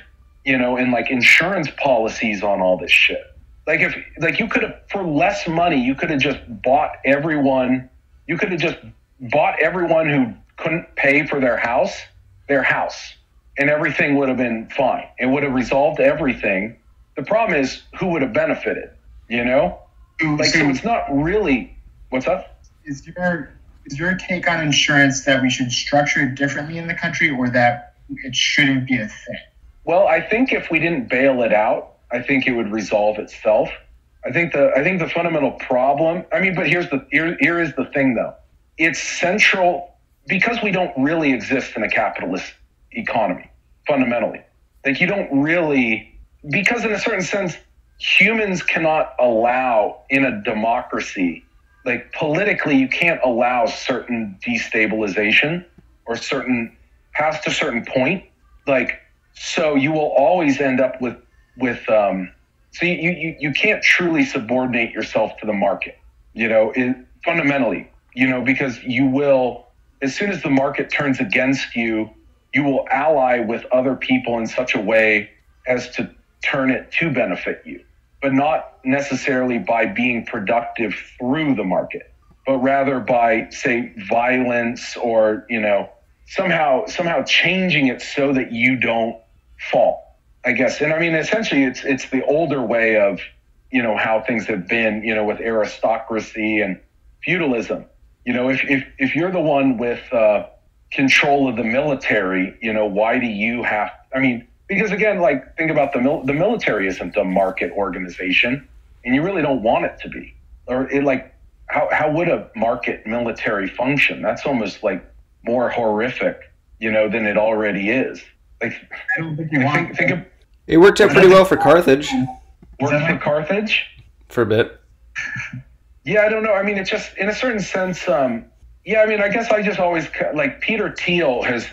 and like insurance policies on all this shit. Like if like you could have for less money, you could have just bought everyone. You could have just bought everyone who couldn't pay for their house, and everything would have been fine. It would have resolved everything. The problem is who would have benefited, you know? Like, so it's not really, what's up? Is your take on insurance that we should structure it differently in the country, or that it shouldn't be a thing? Well, I think if we didn't bail it out, I think it would resolve itself. I think the fundamental problem, I mean, but here is the thing though. It's central because we don't really exist in a capitalist economy, fundamentally. Like you don't really, because in a certain sense, humans cannot allow in a democracy, like politically, you can't allow certain destabilization or past a certain point. Like, so you will always end up with so you can't truly subordinate yourself to the market, you know, fundamentally, you know, because you will, as soon as the market turns against you, you will ally with other people in such a way as to turn it to benefit you, but not necessarily by being productive through the market, but rather by, say, violence or, you know, somehow changing it so that you don't fall, I guess. And I mean, essentially it's the older way of, you know, how things have been, you know, with aristocracy and feudalism. You know, if you're the one with control of the military, you know, why do you have, I mean, because again, like think about the military isn't a market organization and you really don't want it to be, or it like, how would a market military function? That's almost like more horrific, you know, than it already is. Like, I don't think you want think of, It worked out pretty well for Carthage worked for Carthage. for a bit. Yeah, I don't know. I mean, it's just in a certain sense. Yeah, I mean, I guess I just always like Peter Thiel has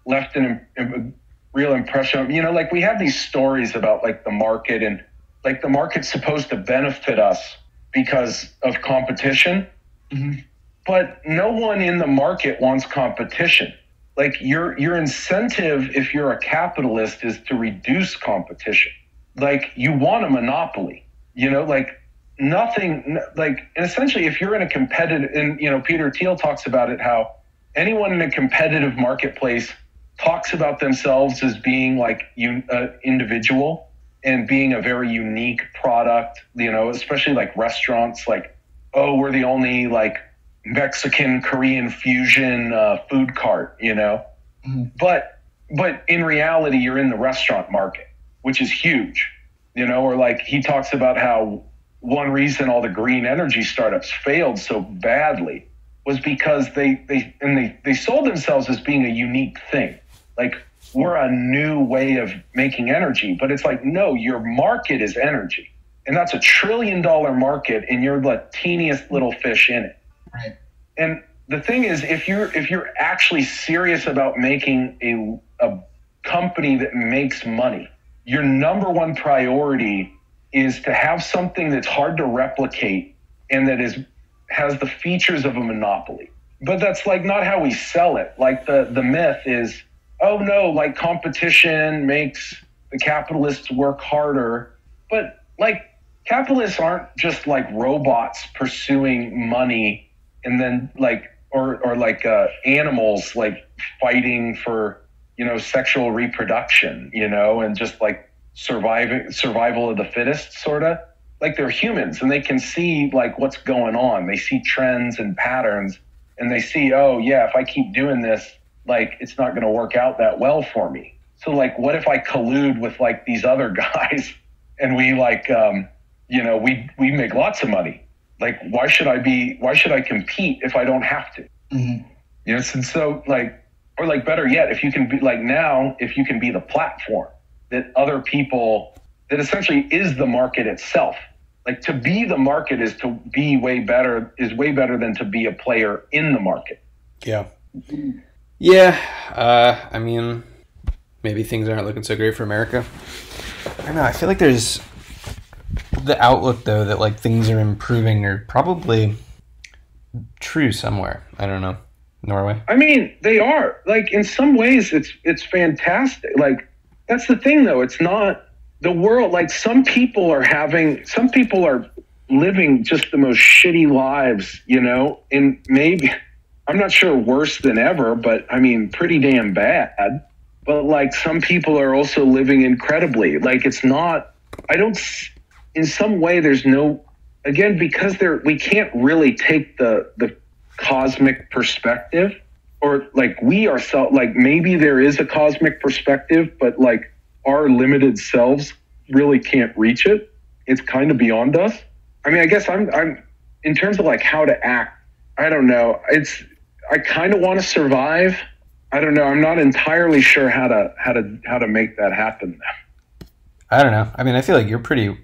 left a real impression. You know, like we have these stories about like the market and like the market's supposed to benefit us because of competition, but no one in the market wants competition. Like your incentive, if you're a capitalist, is to reduce competition. Like you want a monopoly, you know, like nothing, like essentially if you're in a competitive, and you know, Peter Thiel talks about it, how anyone in a competitive marketplace talks about themselves as being like individual and being a very unique product, you know, especially like restaurants, like, oh, we're the only like Mexican Korean fusion food cart, you know. But in reality you're in the restaurant market, which is huge, you know. Or like he talks about how one reason all the green energy startups failed so badly was because they sold themselves as being a unique thing, like we're a new way of making energy. But it's like, no, your market is energy, and that's $1 trillion market and you're the teeniest little fish in it. Right. And the thing is, if you're actually serious about making a company that makes money, your number one priority is to have something that's hard to replicate and that has the features of a monopoly. But that's like not how we sell it. Like the myth is, oh no, like competition makes the capitalists work harder. But like capitalists aren't just like robots pursuing money and then like, or like animals like fighting for, you know, sexual reproduction, you know, and just like survival of the fittest sort of. Like they're humans and they can see like what's going on. They see trends and patterns and they see, oh yeah, if I keep doing this, like it's not going to work out that well for me. So like, what if I collude with like these other guys and we like, you know, we make lots of money. Like, why should I compete if I don't have to? You know, and so like, or like better yet, if you can be like now, if you can be the platform that other people, that essentially is the market itself. Like to be the market is way better than to be a player in the market. Yeah. Yeah. I mean, maybe things aren't looking so great for America. I don't know. I feel like there's the outlook though that like things are improving are probably true somewhere. I don't know. Norway. I mean, they are like in some ways it's fantastic. Like that's the thing though. It's not the world, like some people are living just the most shitty lives, you know, and maybe, I'm not sure worse than ever, but I mean, pretty damn bad. But like some people are also living incredibly. Like it's not, in some way there's no, again, because we can't really take the cosmic perspective, or like we ourselves, like maybe there is a cosmic perspective, but like our limited selves really can't reach it. It's kind of beyond us. I mean, I guess I'm in terms of like how to act, I don't know. I kind of want to survive. I don't know. I'm not entirely sure how to make that happen. I don't know. I mean, I feel like you're pretty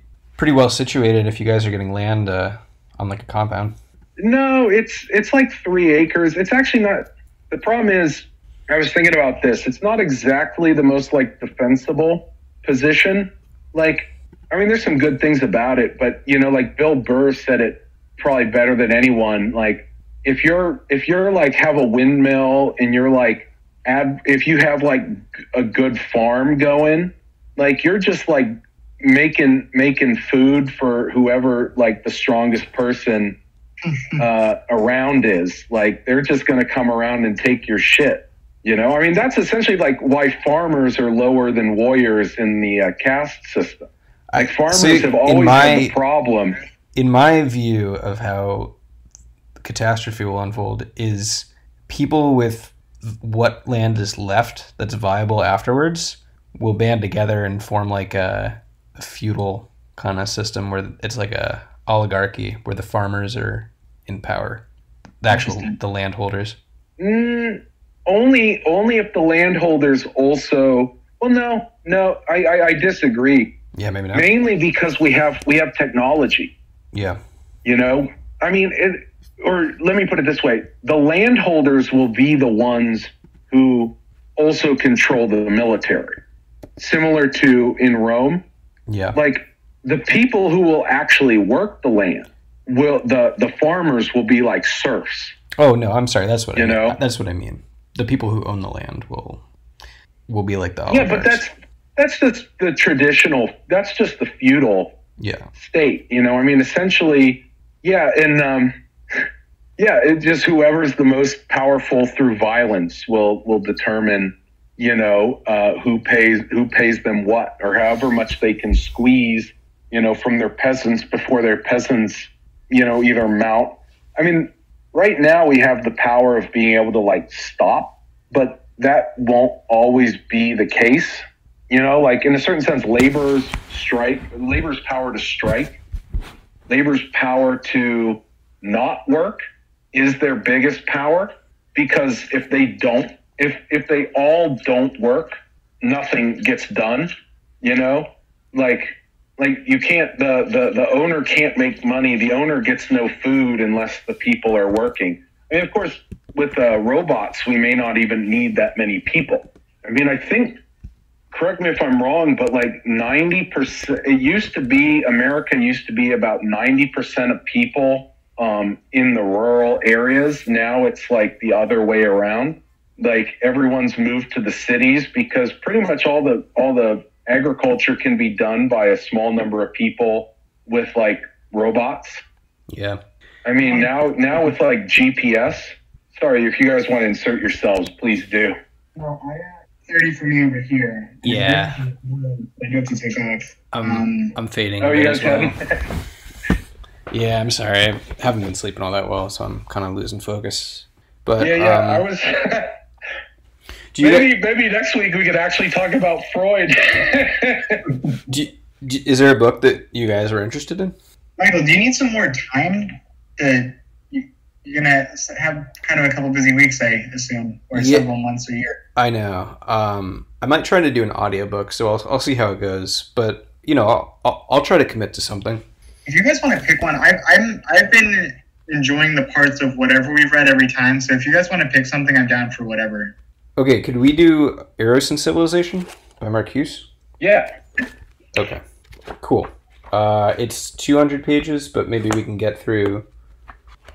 well situated if you guys are getting land on like a compound. No, it's like 3 acres. It's actually not. The problem is, I was thinking about this. It's not exactly the most like defensible position. Like, I mean, there's some good things about it, but you know, like Bill Burr said it probably better than anyone. Like, if you're like have a windmill and you're like if you have like a good farm going, like you're just like making food for whoever like the strongest person around is. Like they're just going to come around and take your shit. You know, I mean, that's essentially like why farmers are lower than warriors in the caste system. Like farmers have always had the problem. In my view of how catastrophe will unfold is people with what land is left that's viable afterwards will band together and form like a feudal kind of system where it's like a oligarchy where the farmers are in power, the landholders. Only if the landholders also. Well, no, I disagree. Yeah, maybe not. Mainly because we have technology. Yeah. You know, I mean, or let me put it this way: the landholders will be the ones who also control the military, similar to in Rome. Yeah. Like the people who will actually work the land the farmers will be like serfs. Oh no, I'm sorry. That's what you know. That's what I mean. The people who own the land will be like the oligarchs. Yeah, but that's just the traditional. That's just the feudal state. You know, I mean, essentially, and it's just whoever's the most powerful through violence will determine, you know, who pays them what, or however much they can squeeze, you know, from their peasants before their peasants, you know, either mount. I mean, right now we have the power of being able to like stop, but that won't always be the case. You know, like in a certain sense, labor's power to strike, labor's power to not work is their biggest power, because if they all don't work, nothing gets done. You know, like you can't, the owner can't make money. The owner gets no food unless the people are working. I mean, of course, with robots, we may not even need that many people. I mean, I think, correct me if I'm wrong, but like 90%, America used to be about 90% of people in the rural areas. Now it's like the other way around. Like everyone's moved to the cities because pretty much all the agriculture can be done by a small number of people with like robots. Yeah. I mean, now with like GPS, sorry, if you guys want to insert yourselves, please do. Well, I got 30 from me over here. Yeah. I do have to take off. I'm fading. Oh, you guys well. Yeah, I'm sorry. I haven't been sleeping all that well, so I'm kind of losing focus. But I was. Maybe next week we could actually talk about Freud. Is there a book that you guys are interested in? Michael, do you need some more time? You're gonna have kind of a couple busy weeks, I assume, or several months or a year. I know. I might try to do an audiobook, so I'll see how it goes. But you know, I'll try to commit to something. If you guys want to pick one, I've been enjoying the parts of whatever we've read every time. So if you guys want to pick something, I'm down for whatever. Okay, could we do Eros and Civilization by Marcuse? Yeah. Okay, cool. It's 200 pages, but maybe we can get through.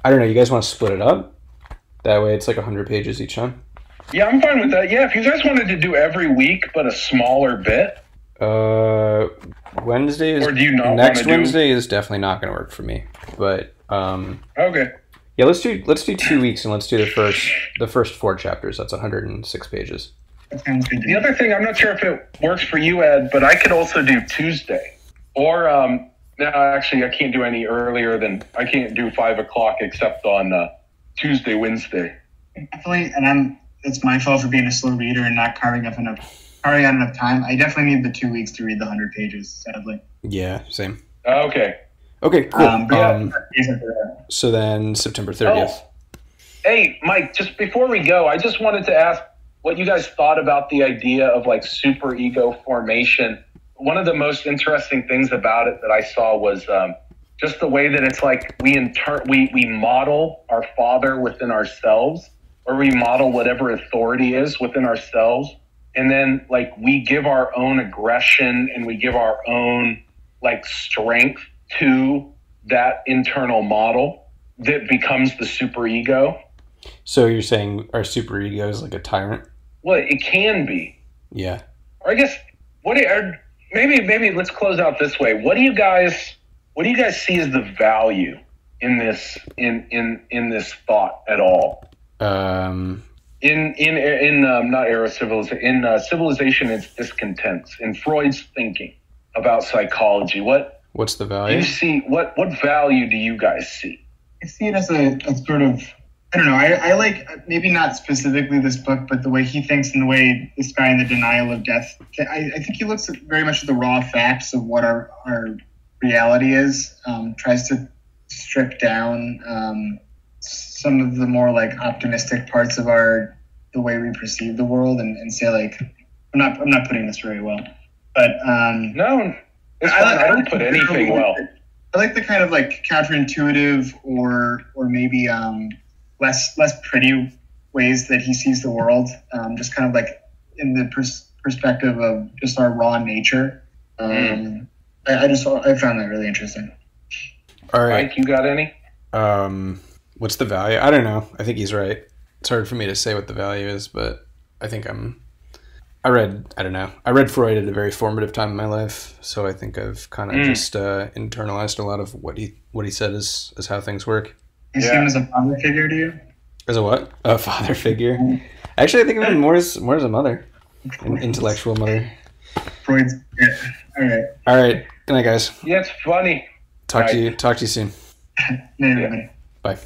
I don't know. You guys want to split it up? That way, it's like 100 pages each time. Yeah, I'm fine with that. Yeah, if you guys wanted to do every week, but a smaller bit, Wednesday is Or do you not next wanna do- Wednesday is definitely not going to work for me. But Okay. yeah, let's do 2 weeks and let's do the first 4 chapters. That's 106 pages. That sounds good to The me. other thing, I'm not sure if it works for you, Ed, but I could also do Tuesday. Or, no, actually, I can't do any earlier than, I can't do 5 o'clock except on Tuesday, Wednesday. Definitely, and it's my fault for being a slow reader and not carving out enough time. I definitely need the 2 weeks to read the 100 pages, sadly. Yeah, same. Okay. Okay, cool. But yeah, So then September 30th. Oh. Hey, Mike, just before we go, I just wanted to ask what you guys thought about the idea of like super ego formation. One of the most interesting things about it that I saw was just the way that it's like we model our father within ourselves, or we model whatever authority is within ourselves. And then like we give our own aggression and we give our own like strength to that internal model that becomes the superego. So you're saying our superego is like a tyrant? Well, it can be. Yeah. Or I guess maybe let's close out this way. What do you guys see as the value in this in this thought at all? In not era civilization, in civilization its discontents, in Freud's thinking about psychology, What's the do value? you see? What value do you guys see? I see it as a sort of, I don't know, I like, maybe not specifically this book, but the way he thinks and the way this guy in The Denial of Death, I think he looks at very much at the raw facts of what our reality is, tries to strip down some of the more like optimistic parts of the way we perceive the world and say like, I'm not putting this very well, but No, it's fine. I don't put anything well. I like the kind of like counterintuitive or maybe less pretty ways that he sees the world, just kind of like in the perspective of just our raw nature. I found that really interesting. All right. Mike, you got any? What's the value? I don't know. I think he's right. It's hard for me to say what the value is, but I think I read Freud at a very formative time in my life, so I think I've kind of just internalized a lot of what he said is how things work. You see him as a father figure to you? As a what? A father figure? Actually, I think of him more as a mother, an intellectual mother. Freud's. Yeah. All right. Good night, guys. Yeah, it's funny. Talk to you soon. Night, everybody. Bye.